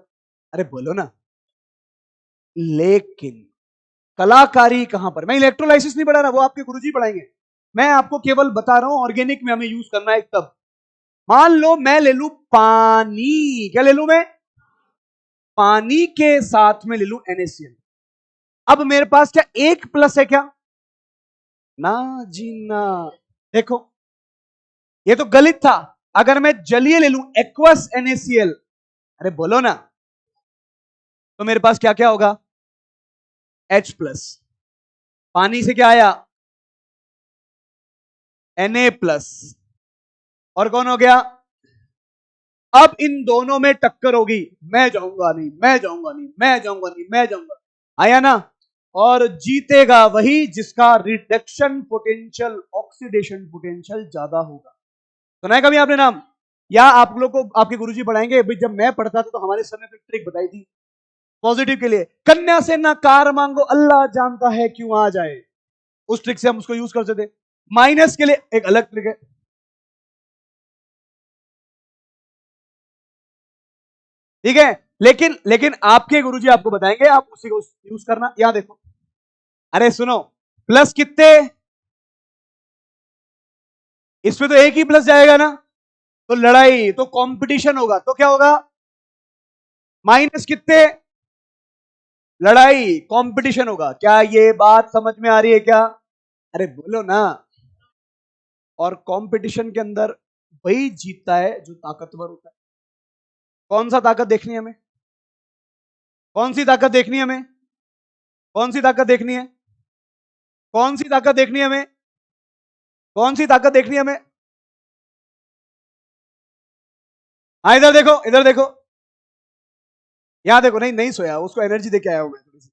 अरे बोलो ना। लेकिन कलाकारी कहां पर, मैं इलेक्ट्रोलाइसिस नहीं पढ़ा रहा, वो आपके गुरुजी पढ़ाएंगे, मैं आपको केवल बता रहा हूं ऑर्गेनिक में हमें यूज करना है तब। मान लो मैं ले लू पानी, क्या ले लू मैं, पानी के साथ में ले लू NaCl। अब मेरे पास क्या एक प्लस है क्या, ना जी ना। देखो ये तो गलित था, अगर मैं जलीय ले लू एक्वस NaCl, अरे बोलो ना, तो मेरे पास क्या क्या होगा, H प्लस, पानी से क्या आया, Na प्लस, और कौन हो गया, अब इन दोनों में टक्कर होगी, मैं जाऊंगा नहीं, मैं जाऊंगा नहीं, मैं जाऊंगा नहीं, मैं जाऊंगा, आया ना, और जीतेगा वही जिसका रिडक्शन पोटेंशियल, ऑक्सीडेशन पोटेंशियल ज्यादा होगा। सुना है कभी आपने नाम, या आप लोग को आपके गुरुजी पढ़ाएंगे, जब मैं पढ़ता था तो हमारे सर ने तो ट्रिक बताई थी पॉजिटिव के लिए, कन्या से ना कार मांगो अल्लाह जानता है क्यों आ जाए, उस ट्रिक से हम उसको यूज करते थे। माइनस के लिए एक अलग ट्रिक है, ठीक है, लेकिन लेकिन आपके गुरुजी आपको बताएंगे, आप उसी को यूज करना। यहां देखो, अरे सुनो, प्लस कितने, इसमें तो एक ही प्लस जाएगा ना, तो लड़ाई, तो कंपटीशन होगा, तो क्या होगा, माइनस कितने, लड़ाई, कंपटीशन होगा। क्या ये बात समझ में आ रही है क्या? अरे बोलो ना। और कंपटीशन के अंदर वही जीतता है जो ताकतवर होता है। कौन सा ताकत देखनी है हमें, कौन सी ताकत देखनी है हमें, कौन सी ताकत देखनी है, कौन सी ताकत देखनी है हमें, कौन सी ताकत देखनी है हमें, हाँ इधर देखो, इधर देखो, यहां देखो। नहीं नहीं सोया, उसको एनर्जी देके आया हूं मैं थोड़ी सी।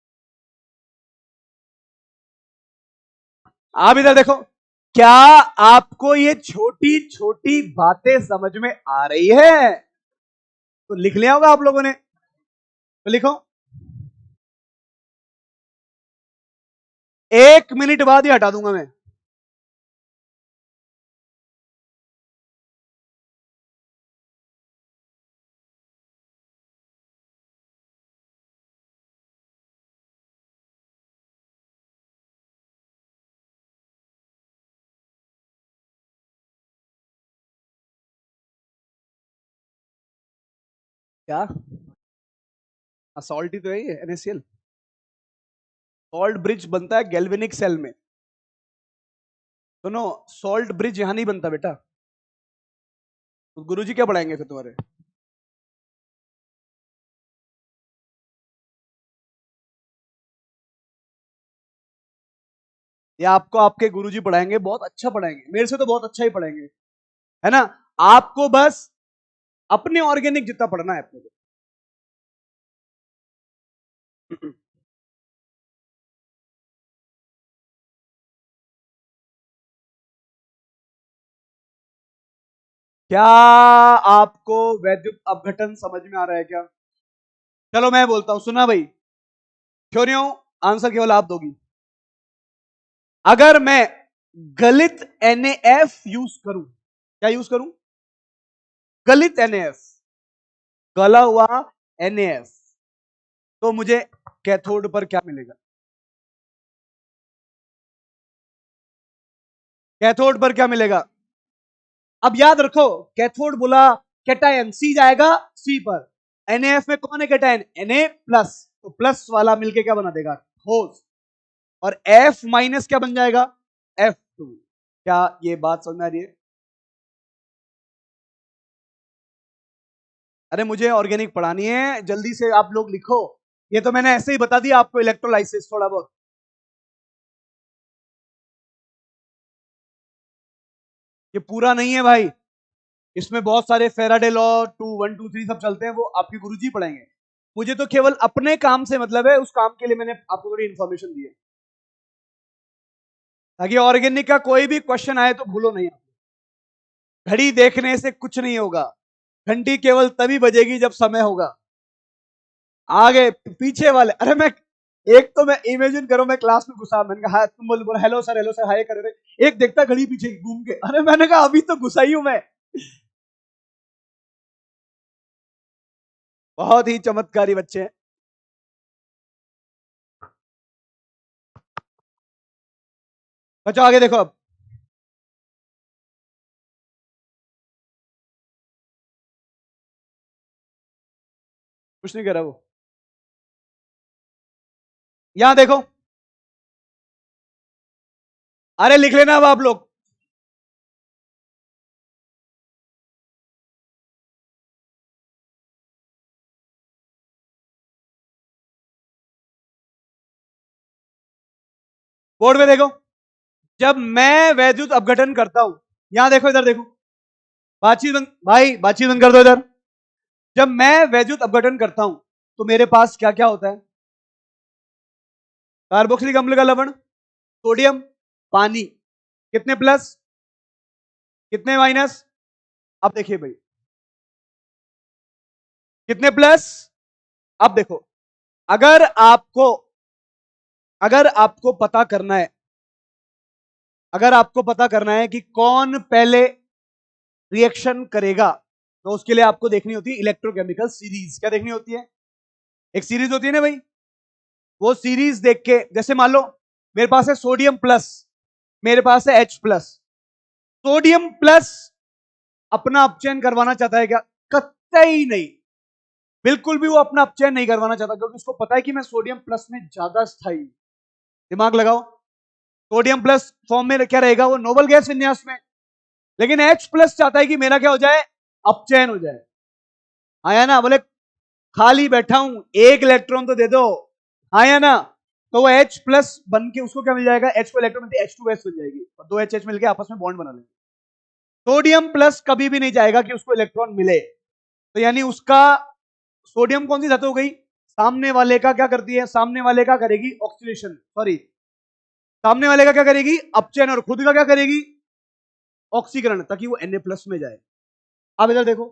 आप इधर देखो। क्या आपको ये छोटी छोटी बातें समझ में आ रही है? तो लिख लिया होगा आप लोगों ने, तो लिखो। 1 मिनट बाद ही हटा दूंगा मैं। क्या? सॉल्ट ही तो है ये, NaCl। सॉल्ट ब्रिज बनता है गैल्वेनिक सेल में। सुनो, सॉल्ट ब्रिज यहां नहीं बनता बेटा। तो गुरुजी क्या पढ़ाएंगे फिर तुम्हारे? ये आपको आपके गुरुजी पढ़ाएंगे, बहुत अच्छा पढ़ाएंगे, मेरे से तो बहुत अच्छा ही पढ़ाएंगे, है ना। आपको बस अपने ऑर्गेनिक जितना पढ़ना है अपने को। क्या आपको वैद्युत अपघटन समझ में आ रहा है क्या? चलो मैं बोलता हूं, सुना भाई। क्यों? आंसर केवल आप दोगी। अगर मैं गलित NaF यूज करूं, क्या यूज करूं? गलित NaF, गला हुआ NaF, तो मुझे कैथोड पर क्या मिलेगा? कैथोड पर क्या मिलेगा? अब याद रखो, कैथोड बोला कैटायन, सी जाएगा सी पर। NaF में कौन है कैटायन? Na प्लस, तो प्लस वाला मिलके क्या बना देगा? ठोस। और F माइनस क्या बन जाएगा? F2। क्या ये बात समझ में आ रही है? अरे मुझे ऑर्गेनिक पढ़ानी है, जल्दी से आप लोग लिखो। ये तो मैंने ऐसे ही बता दिया आपको, इलेक्ट्रोलाइसिस थोड़ा बहुत। ये पूरा नहीं है भाई, इसमें बहुत सारे फेराडे लॉ 2 1 2 3 सब चलते हैं, वो आपके गुरुजी पढ़ाएंगे। मुझे तो केवल अपने काम से मतलब है, उस काम के लिए मैंने आपको थोड़ी इंफॉर्मेशन दी है, ताकि ऑर्गेनिक का कोई भी क्वेश्चन आए तो भूलो नहीं। घड़ी देखने से कुछ नहीं होगा, घंटी केवल तभी बजेगी जब समय होगा। आगे पीछे वाले, अरे मैं, एक तो मैं इमेजिन करो, मैं क्लास में घुसा, मैंने कहा तुम बोल हेलो सर हाय कर रहे, एक देखता घड़ी पीछे घूम के, अरे मैंने कहा अभी तो घुसा ही हूं मैं। बहुत ही चमत्कारी बच्चे हैं। बच्चों आगे देखो अब। कुछ नहीं कर रहा वो, यहां देखो। अरे लिख लेना अब आप लोग। बोर्ड में देखो। जब मैं वैद्युत अपघटन करता हूं, यहां देखो, इधर देखो, बातचीत बंद भाई, बातचीत बंद कर दो इधर। जब मैं वैद्युत अपघटन करता हूं, तो मेरे पास क्या क्या होता है? कार्बोक्सिलिक अम्ल का लवण, सोडियम, पानी। कितने प्लस, कितने माइनस? अब देखिए भाई, कितने प्लस? अब देखो, अगर आपको अगर आपको पता करना है, अगर आपको पता करना है कि कौन पहले रिएक्शन करेगा, तो उसके लिए आपको देखनी होती है इलेक्ट्रोकेमिकल सीरीज। क्या देखनी होती है? एक सीरीज होती है ना भाई, वो सीरीज देख के, जैसे मान लो मेरे पास है सोडियम प्लस, मेरे पास है H प्लस। सोडियम प्लस अपना अपचयन करवाना चाहता है क्या? कतई नहीं, बिल्कुल भी वो अपना अपचयन नहीं करवाना चाहता, क्योंकि उसको पता है कि मैं सोडियम प्लस में ज्यादा स्थायी। दिमाग लगाओ, सोडियम प्लस फॉर्म में क्या रहेगा? वो नोबल गैस विन्यास में। लेकिन H प्लस चाहता है कि मेरा क्या हो जाए? अपचयन हो जाए। आया ना? बोले खाली बैठा हूं, एक इलेक्ट्रॉन तो दे दो। आया ना? तो वो H प्लस बन के उसको क्या मिल जाएगा? H को इलेक्ट्रॉन मिलती है, H2S बन जाएगी, और दो H मिलकर आपस में बॉन्ड बना लेंगे। सोडियम प्लस कभी भी नहीं चाहेगा कि उसको इलेक्ट्रॉन मिले, तो यानी उसका सोडियम कौन सी धातु हो गई, सामने वाले का क्या करती है, सामने वाले का करेगी ऑक्सीडेशन, सॉरी सामने वाले का क्या करेगी, अपचयन, और खुद का क्या करेगी, ऑक्सीकरण, ताकि वो Na+ में जाए। अब इधर देखो,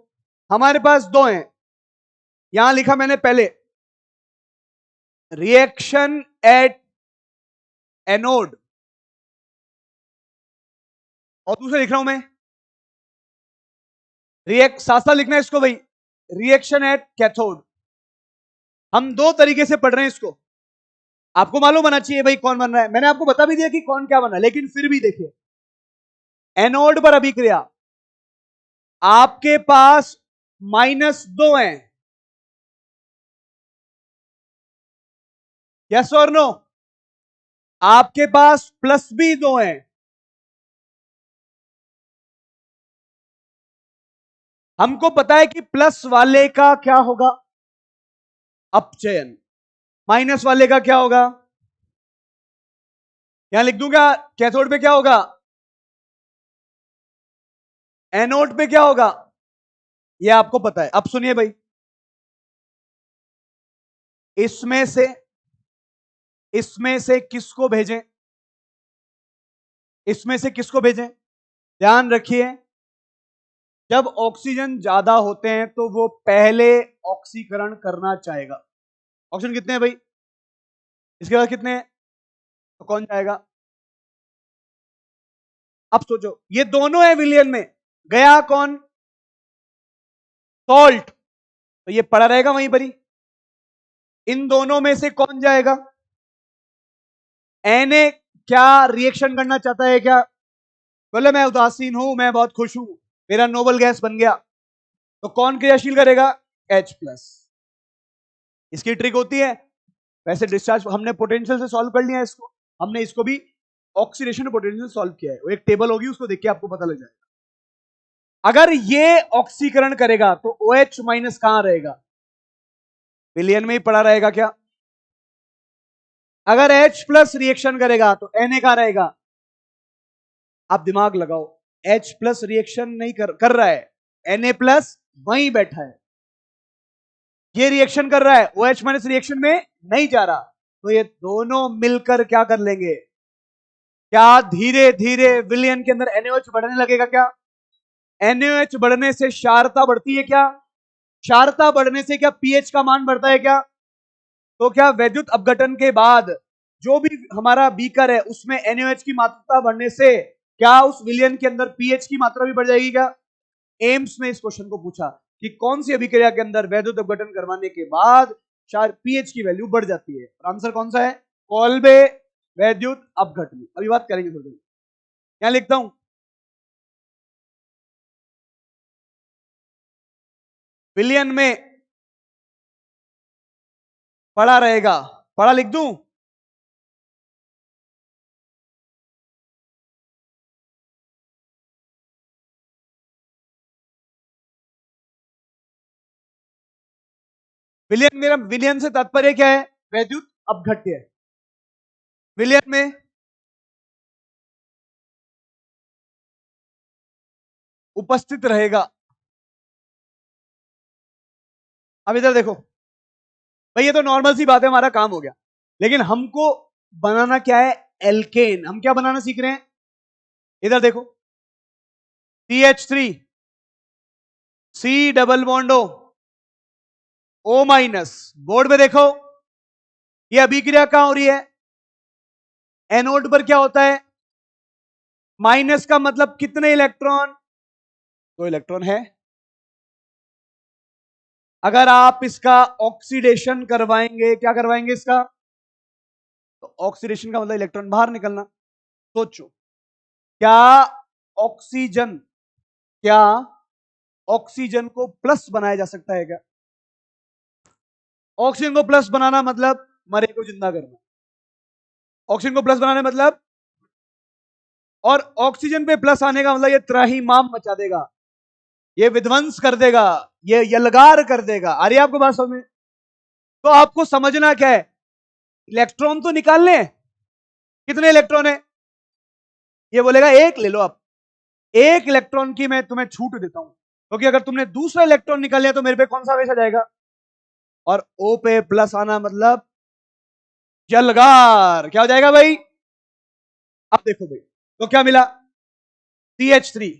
हमारे पास दो हैं, यहां लिखा मैंने पहले रिएक्शन एट एनोड, और दूसरा लिख रहा हूं मैं साथ साथ लिखना है इसको भाई, रिएक्शन एट कैथोड। हम दो तरीके से पढ़ रहे हैं इसको, आपको मालूम होना चाहिए भाई कौन बन रहा है, मैंने आपको बता भी दिया कि कौन क्या बन रहा है, लेकिन फिर भी देखिए, एनोड पर अभिक्रिया, आपके पास -2 हैं, यस और नो, आपके पास +2 हैं, हमको पता है कि प्लस वाले का क्या होगा, अपचयन, माइनस वाले का क्या होगा, यहां लिख दूंगा, कैथोड पे क्या होगा, एनोड पे क्या होगा, यह आपको पता है। अब सुनिए भाई, इसमें से किसको भेजें, इसमें से किसको भेजें, ध्यान रखिए, जब ऑक्सीजन ज्यादा होते हैं तो वो पहले ऑक्सीकरण करना चाहेगा। ऑक्सीजन कितने हैं भाई, इसके बाद कितने हैं, तो कौन जाएगा, अब सोचो, ये दोनों है विलियन में, गया कौन, सॉल्ट, तो ये पड़ा रहेगा वहीं पर ही, इन दोनों में से कौन जाएगा, Na क्या रिएक्शन करना चाहता है, क्या बोले मैं उदासीन हूं, मैं बहुत खुश हूं, मेरा नोबल गैस बन गया, तो कौन क्रियाशील करेगा, H+। इसकी ट्रिक होती है, वैसे डिस्चार्ज हमने पोटेंशियल से सॉल्व कर लिया इसको, हमने इसको भी ऑक्सीडेशन पोटेंशियल से सॉल्व किया है, वो एक टेबल होगी, उसको देख के आपको पता लग जाएगा। अगर ये ऑक्सीकरण करेगा तो OH- कहां रहेगा, विलियन में ही पड़ा रहेगा क्या, अगर H+ रिएक्शन करेगा तो Na कहां रहेगा, आप दिमाग लगाओ, H+ रिएक्शन नहीं कर रहा है, Na+ वहीं बैठा है, ये रिएक्शन कर रहा है, OH- रिएक्शन में नहीं जा रहा, तो ये दोनों मिलकर क्या कर लेंगे, क्या धीरे धीरे विलियन के अंदर NaOH बढ़ने लगेगा क्या, NaOH बढ़ने से क्षारता बढ़ती है क्या, क्षारता बढ़ने से क्या pH का मान बढ़ता है क्या, तो क्या वैद्युत अपघटन के बाद जो भी हमारा बीकर है उसमें NaOH की मात्रा बढ़ने से क्या उस विलियन के अंदर pH की मात्रा भी बढ़ जाएगी क्या। एम्स ने इस क्वेश्चन को पूछा कि कौन सी अभिक्रिया के अंदर वैद्युत अपघटन करवाने के बाद pH की वैल्यू बढ़ जाती है, आंसर कौन सा है, कोल्बे वैद्युत अपघटन। अभी बात करेंगे थोड़ी देर, यहां लिखता हूं, विलियन में पड़ा रहेगा, पड़ा लिख दूं, विलियन, मेरा विलियन से तात्पर्य क्या है, वैद्युत अपघट्य, विलियन में उपस्थित रहेगा। अब इधर देखो भाई, ये तो नॉर्मल सी बात है, हमारा काम हो गया, लेकिन हमको बनाना क्या है, एल्केन, हम क्या बनाना सीख रहे हैं, इधर देखो, CH3 C double bond O-, board पे देखो, ये अभिक्रिया कहां हो रही है, एनोड पर क्या होता है, माइनस का मतलब कितने इलेक्ट्रॉन, 2 इलेक्ट्रॉन है, अगर आप इसका ऑक्सीडेशन करवाएंगे, क्या करवाएंगे इसका, तो ऑक्सीडेशन का मतलब इलेक्ट्रॉन बाहर निकलना। सोचो, क्या ऑक्सीजन क्या ऑक्सीजन को प्लस बनाया जा सकता है क्या, ऑक्सीजन को प्लस बनाना मतलब मरे को जिंदा करना, ऑक्सीजन को प्लस बनाने मतलब, और ऑक्सीजन पे प्लस आने का मतलब ये त्राहिमाम मचा देगा, ये विध्वंस कर देगा, ये यलगार कर देगा। आ रही है आपको बात समझ में, तो आपको समझना क्या है, इलेक्ट्रॉन तो निकालने, कितने इलेक्ट्रॉन है, ये बोलेगा एक ले लो, आप एक इलेक्ट्रॉन की मैं तुम्हें छूट देता हूं, क्योंकि अगर तुमने दूसरा इलेक्ट्रॉन निकाल लिया तो मेरे पे कौन सा आवेश आ जाएगा, और O पे प्लस आना मतलब जलगार। क्या हो जाएगा भाई? अब देखो भाई, तो क्या मिला? CH3,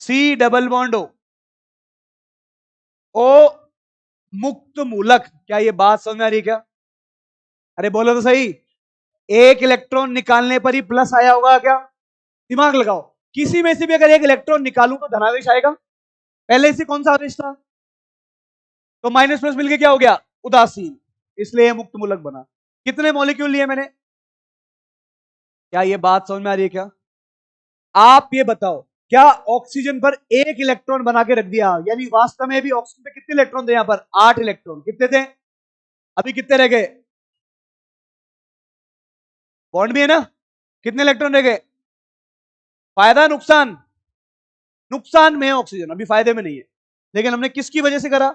C double bond O मुक्त मूलक। क्या ये बात समझ में आ रही है क्या? अरे बोलो तो सही। एक इलेक्ट्रॉन निकालने पर ही प्लस आया होगा क्या? दिमाग लगाओ। किसी में से भी अगर एक इलेक्ट्रॉन निकालूं तो धनावेश आएगा। पहले से कौन सा आवेश था? तो माइनस प्लस मिलके क्या हो गया? उदासीन। इसलिए मुक्त मूलक बना। कितने मॉलिक्यूल लिए मैंने? क्या ये बात समझ में आ रही है क्या? आप ये बताओ, क्या ऑक्सीजन पर एक इलेक्ट्रॉन बना के रख दिया, यानी वास्तव में भी ऑक्सीजन पे कितने इलेक्ट्रॉन थे? यहां पर 8 इलेक्ट्रॉन। कितने थे? अभी कितने रह गए? बॉन्ड भी है ना, कितने इलेक्ट्रॉन रह गए? फायदा नुकसान? नुकसान में है ऑक्सीजन, अभी फायदे में नहीं है। लेकिन हमने किसकी वजह से करा?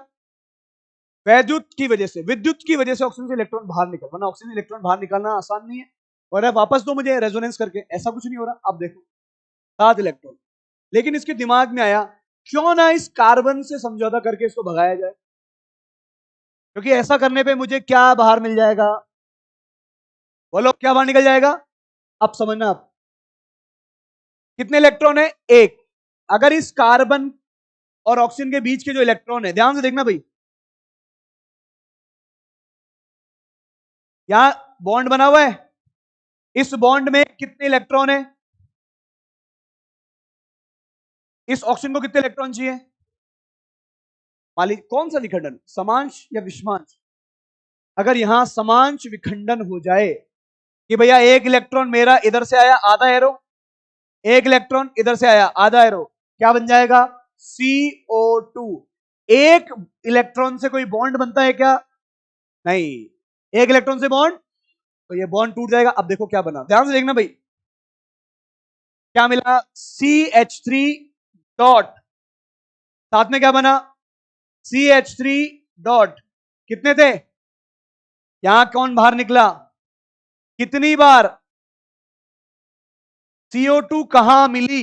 वैद्युत की वजह से, विद्युत की वजह से ऑक्सीजन से इलेक्ट्रॉन बाहर निकल, वरना ऑक्सीजन इलेक्ट्रॉन बाहर निकालना आसान नहीं है। और अब वापस दो मुझे रेजोनेंस करके, ऐसा कुछ नहीं हो रहा। अब देखो 7 इलेक्ट्रॉन। लेकिन इसके दिमाग में आया, क्यों ना इस कार्बन से समझौता करके इसको भगाया जाए, क्योंकि ऐसा करने पे मुझे क्या बाहर मिल जाएगा? बोलो क्या बाहर निकल जाएगा? अब समझना। आप कितने इलेक्ट्रॉन है? एक। अगर इस कार्बन और ऑक्सीजन के बीच के जो इलेक्ट्रॉन है, ध्यान से देखना भाई, यहां बॉन्ड बना हुआ है, इस बॉन्ड में कितने इलेक्ट्रॉन है? इस ऑक्सीजन को कितने इलेक्ट्रॉन चाहिए? मालिक कौन सा विखंडन, समांश या विषमांश? अगर यहां समांश विखंडन हो जाए कि भैया एक इलेक्ट्रॉन मेरा इधर से आया आधा एरो, एक इलेक्ट्रॉन इधर से आया आधा एरो, क्या बन जाएगा? CO2। एक इलेक्ट्रॉन से कोई बॉन्ड बनता है क्या? नहीं। एक इलेक्ट्रॉन से बॉन्ड, तो ये बॉन्ड टूट जाएगा। अब देखो क्या बना, ध्यान से देखना भाई। क्या मिला? CH3 डॉट, साथ में क्या बना? CH3 dot. कितने थे? यहां कौन बाहर निकला? कितनी बार? CO2 कहां मिली?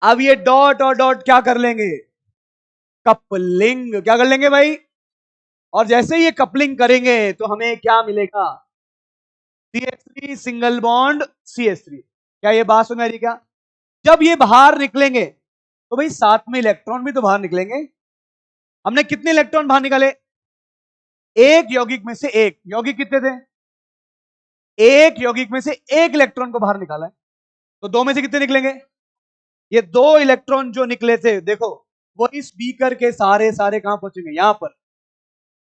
अब ये डॉट और डॉट क्या कर लेंगे? कपलिंग। क्या कर लेंगे भाई? और जैसे ये कपलिंग करेंगे तो हमें क्या मिलेगा? CH3 single bond CH3। क्या ये बात समझ आ रही क्या? जब ये बाहर निकलेंगे तो भाई साथ में इलेक्ट्रॉन भी तो बाहर निकलेंगे। हमने कितने इलेक्ट्रॉन बाहर निकाले? एक यौगिक में से एक। यौगिक कितने थे? एक यौगिक में से एक इलेक्ट्रॉन को बाहर निकाला है, तो दो में से कितने निकलेंगे? ये दो इलेक्ट्रॉन जो निकले थे, देखो वो इस बीकर के सारे सारे कहां पहुंचेंगे? यहां पर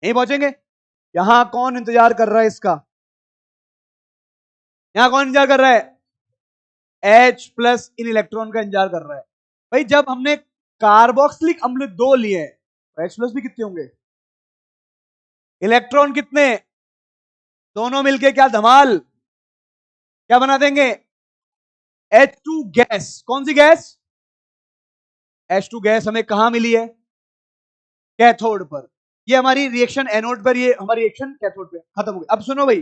नहीं पहुंचेंगे। यहां कौन इंतजार कर रहा है इसका? यहां कौन इंतजार कर रहा है? H प्लस इन इलेक्ट्रॉन का इंतजार कर रहा है। भाई जब हमने कार्बोक्सिलिक अम्ल दो लिए, H प्लस भी कितने होंगे? इलेक्ट्रॉन कितने? दोनों मिलके क्या धमाल, क्या बना देंगे? H2 gas. कौन सी गैस? H2 गैस हमें कहां मिली है? कैथोड पर। ये हमारी रिएक्शन एनोड पर, ये हमारी रिएक्शन कैथोड पे खत्म हो गई। अब सुनो भाई,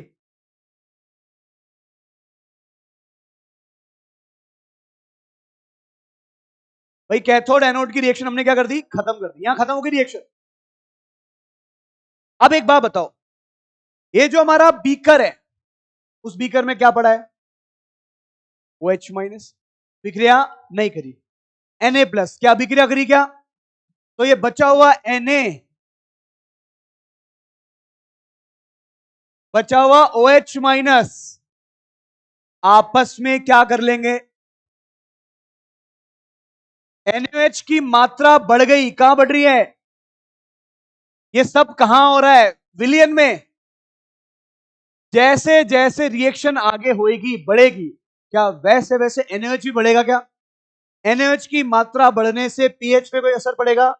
भाई कैथोड एनोड की रिएक्शन हमने क्या कर दी? खत्म कर दी। यहां खत्म हो गई रिएक्शन। अब एक बात बताओ, ये जो हमारा बीकर है, उस बीकर में क्या पड़ा है? OH minus. विक्रिया नहीं करी। Na प्लस, क्या विक्रिया करी क्या? तो ये बचा हुआ Na, बचा हुआ OH माइनस आपस में क्या कर लेंगे? NaOH की मात्रा बढ़ गई। कहां बढ़ रही है? ये सब कहां हो रहा है? विलियन में। जैसे जैसे रिएक्शन आगे होएगी बढ़ेगी, क्या वैसे वैसे NaOH भी बढ़ेगा क्या? NaOH की मात्रा बढ़ने से पीएच पे कोई असर पड़ेगा?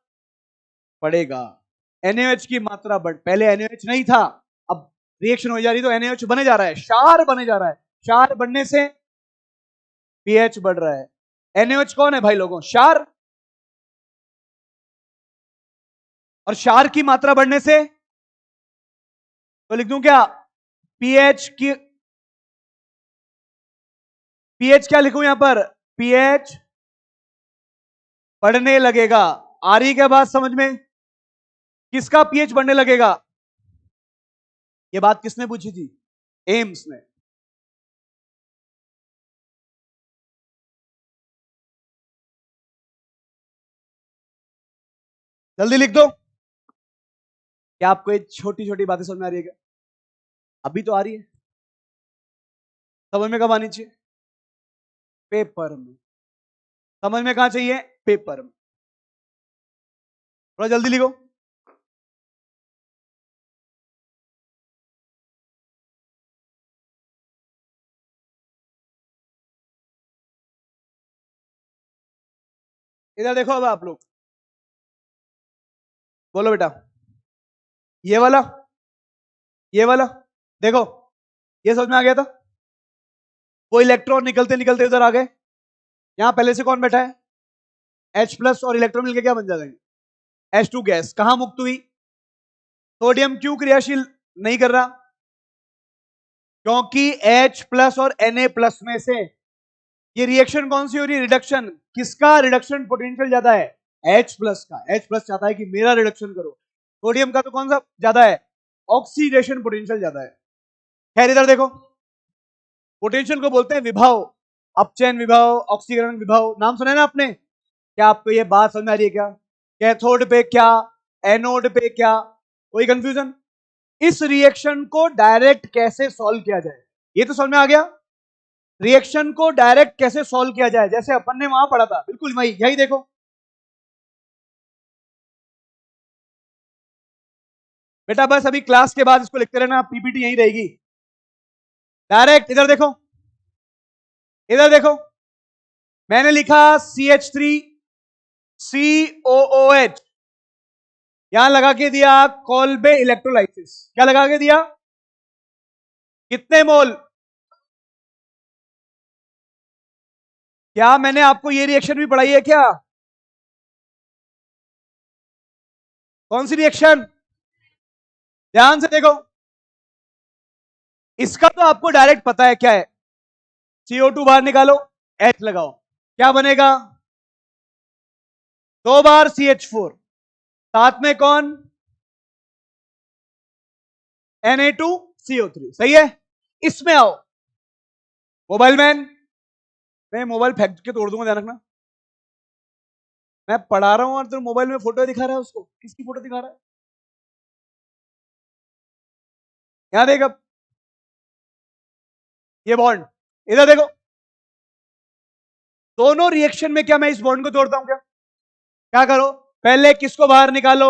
पड़ेगा। NaOH की मात्रा बढ़, पहले NaOH नहीं था, अब रिएक्शन हो जा रही तो NaOH बने जा रहा है, क्षार बने जा रहा है। क्षार बढ़ने से पीएच बढ़ रहा है। NaOH कौन है भाई लोगों? क्षार। और क्षार की मात्रा बढ़ने से, तो लिख दूं क्या? पीएच की, पीएच क्या लिखूं यहां पर? पीएच बढ़ने लगेगा। आ रही क्या बात समझ में? किसका पीएच बढ़ने लगेगा? ये बात किसने पूछी थी? एम्स ने। जल्दी लिख दो। क्या आपको ये छोटी छोटी बातें समझ में आ रही है क्या? अभी तो आ रही है, समझ में कब आनी चाहिए? पेपर में। समझ में कहां चाहिए? पेपर में। थोड़ा जल्दी लिखो। इधर देखो अब आप लोग, बोलो बेटा। ये वाला, ये वाला, देखो, ये समझ में आ गया था। वो इलेक्ट्रॉन निकलते निकलते उधर आ गए। यहां पहले से कौन बैठा है? H प्लस और इलेक्ट्रॉन मिलकर क्या बन जाएंगे? H2 gas. कहां मुक्त हुई? सोडियम क्यों क्रियाशील नहीं कर रहा? क्योंकि H प्लस और Na प्लस में से ये रिएक्शन कौन सी हो रही है? रिडक्शन। किसका रिडक्शन पोटेंशियल ज्यादा है? H प्लस का। H प्लस चाहता है कि मेरा रिडक्शन करो। सोडियम का तो कौन सा ज्यादा है? ऑक्सीडेशन पोटेंशियल ज्यादा है। खैर इधर देखो, पोटेंशियल को बोलते हैं विभव। अपचयन विभव, ऑक्सीकरण विभव, नाम सुना है ना आपने? क्या आपको ये बात समझ में आ रही है क्या? कैथोड पे क्या, एनोड पे क्या? कोई कंफ्यूजन? इस रिएक्शन को डायरेक्ट कैसे सॉल्व किया जाए, ये तो समझ में आ गया। रिएक्शन को डायरेक्ट कैसे सॉल्व किया जाए, जैसे अपन ने वहां पढ़ा था, बिल्कुल वही, यही देखो। बेटा बस अभी क्लास के बाद इसको लिखते रहना, पीपीटी यहीं रहेगी। डायरेक्ट इधर देखो, इधर देखो, मैंने लिखा CH3 COOH, यहां लगा के दिया कोल्बे इलेक्ट्रोलाइसिस। क्या लगा के दिया? कितने मोल? क्या मैंने आपको ये रिएक्शन भी पढ़ाई है क्या? कौन सी रिएक्शन? ध्यान से देखो, इसका तो आपको डायरेक्ट पता है क्या है। CO2 बाहर निकालो, H लगाओ, क्या बनेगा? 2 बार CH4, साथ में कौन? Na2CO3। सही है। इसमें आओ, मोबाइल मैन, मैं मोबाइल फेंक के तोड़ दूंगा, ध्यान रखना। मैं पढ़ा रहा हूं और तुम मोबाइल में फोटो दिखा रहा है, उसको किसकी फोटो दिखा रहा है? यहां देख अब, ये बॉन्ड, इधर देखो, दोनों रिएक्शन में क्या मैं इस बॉन्ड को तोड़ता हूं क्या? क्या करो, पहले किसको बाहर निकालो?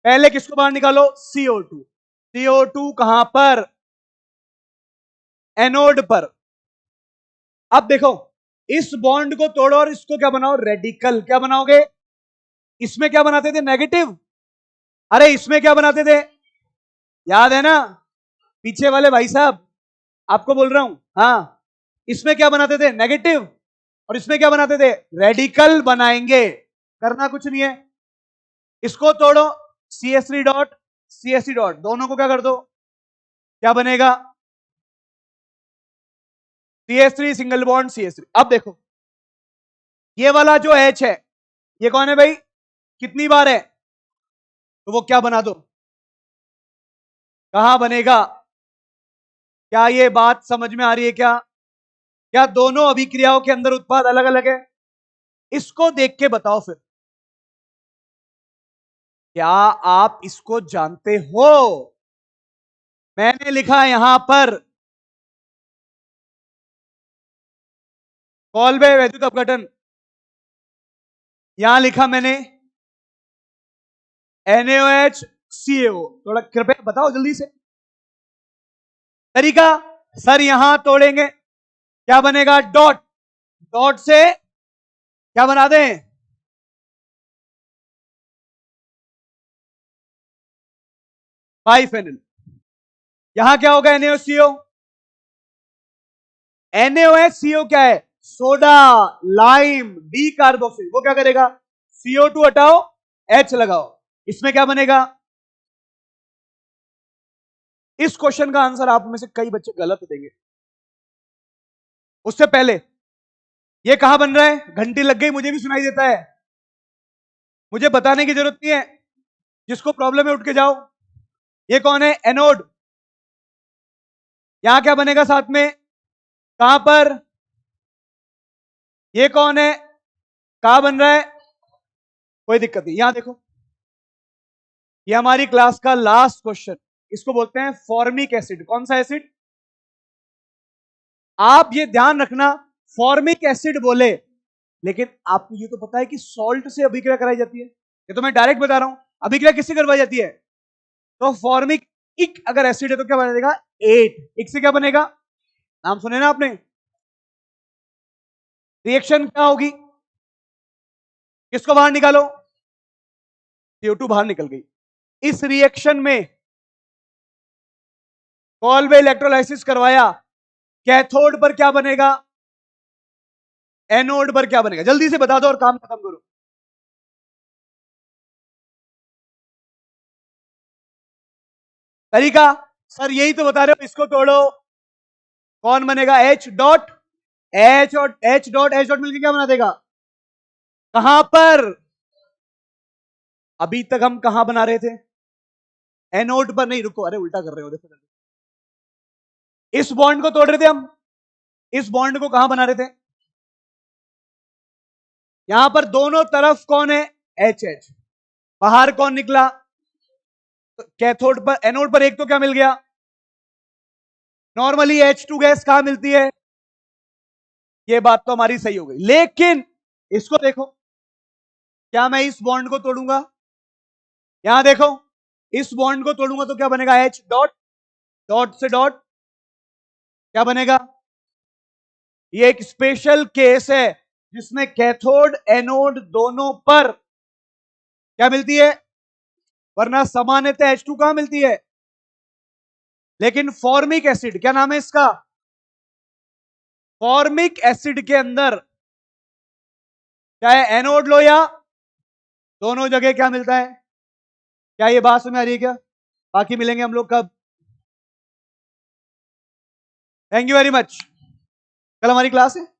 पहले किसको बाहर निकालो? CO2। CO2 कहां पर? एनोड पर। अब देखो, इस बॉन्ड को तोड़ो और इसको क्या बनाओ? रेडिकल। क्या बनाओगे? इसमें क्या बनाते थे? नेगेटिव। अरे इसमें क्या बनाते थे? याद है ना, पीछे वाले भाई साहब, आपको बोल रहा हूं। हाँ, इसमें क्या बनाते थे? नेगेटिव। और इसमें क्या बनाते थे? रेडिकल बनाएंगे। करना कुछ नहीं है, इसको तोड़ो, CH3 डॉट CH3 डॉट, दोनों को क्या कर दो? क्या बनेगा? CH3 single bond CH3। अब देखो, ये वाला जो H है, ये कौन है भाई? कितनी बार है? तो वो क्या बना दो? कहां बनेगा? क्या ये बात समझ में आ रही है क्या? क्या दोनों अभिक्रियाओं के अंदर उत्पाद अलग अलग है? इसको देख के बताओ फिर, क्या आप इसको जानते हो? मैंने लिखा यहां पर कॉल्बे वैद्युत अपघटन, यहां लिखा मैंने NaOH CO। थोड़ा कृपया बताओ जल्दी से तरीका। सर यहां तोड़ेंगे, क्या बनेगा? डॉट। डॉट से क्या बना दें? बाइफेनिल। यहां क्या होगा? NaOCO। NaOH क्या है? Soda, lime, D carboxyl. वो क्या करेगा? CO2 हटाओ, H लगाओ, इसमें क्या बनेगा? इस क्वेश्चन का आंसर आप में से कई बच्चे गलत देंगे। उससे पहले ये कहां बन रहा है? घंटी लग गई, मुझे भी सुनाई देता है, मुझे बताने की जरूरत नहीं है, जिसको प्रॉब्लम है उठ के जाओ। ये कौन है? एनोड। यहां क्या बनेगा साथ में? कहां पर? ये कौन है? कहां बन रहा है? कोई दिक्कत नहीं। यहां देखो, ये हमारी क्लास का लास्ट क्वेश्चन, इसको बोलते हैं फॉर्मिक एसिड। कौन सा एसिड? आप ये ध्यान रखना, फॉर्मिक एसिड बोले, लेकिन आपको ये तो पता है कि सॉल्ट से अभिक्रिया कराई जाती है, ये तो मैं डायरेक्ट बता रहा हूं। अभिक्रिया किससे करवाई जाती है? तो फॉर्मिक इक अगर एसिड है तो क्या बनेगा? 8। इक से क्या बनेगा? नाम सुने ना आपने? रिएक्शन क्या होगी? किसको बाहर निकालो? CO2 बाहर निकल गई। इस रिएक्शन में कॉल्वे इलेक्ट्रोलाइसिस करवाया, कैथोड पर क्या बनेगा? एनोड पर क्या बनेगा? जल्दी से बता दो और काम खत्म करो। तरीका सर यही तो बता रहे हो, इसको तोड़ो, कौन बनेगा? H डॉट H और H डॉट H डॉट मिलकर क्या बना देगा? कहां पर? अभी तक हम कहां बना रहे थे? एनोड पर नहीं, रुको, अरे उल्टा कर रहे हो, देखो इस बॉन्ड को तोड़ रहे थे हम, इस बॉन्ड को कहां बना रहे थे? यहां पर दोनों तरफ कौन है? HH। बाहर कौन निकला? कैथोड पर, एनोड पर एक तो क्या मिल गया? नॉर्मली H2 गैस कहां मिलती है? ये बात तो हमारी सही हो गई, लेकिन इसको देखो, क्या मैं इस बॉन्ड को तोड़ूंगा? यहां देखो, इस बॉन्ड को तोड़ूंगा तो क्या बनेगा? H डॉट डॉट से डॉट क्या बनेगा? ये एक स्पेशल केस है जिसमें कैथोड एनोड दोनों पर क्या मिलती है, वरना सामान्यतः H2 कहां मिलती है? लेकिन फॉर्मिक एसिड, क्या नाम है इसका? फॉर्मिक एसिड के अंदर चाहे एनोड लो या दोनों जगह क्या मिलता है? क्या ये बात समझ आ रही है क्या? बाकी मिलेंगे हम लोग कब? Thank you very much. कल हमारी क्लास है।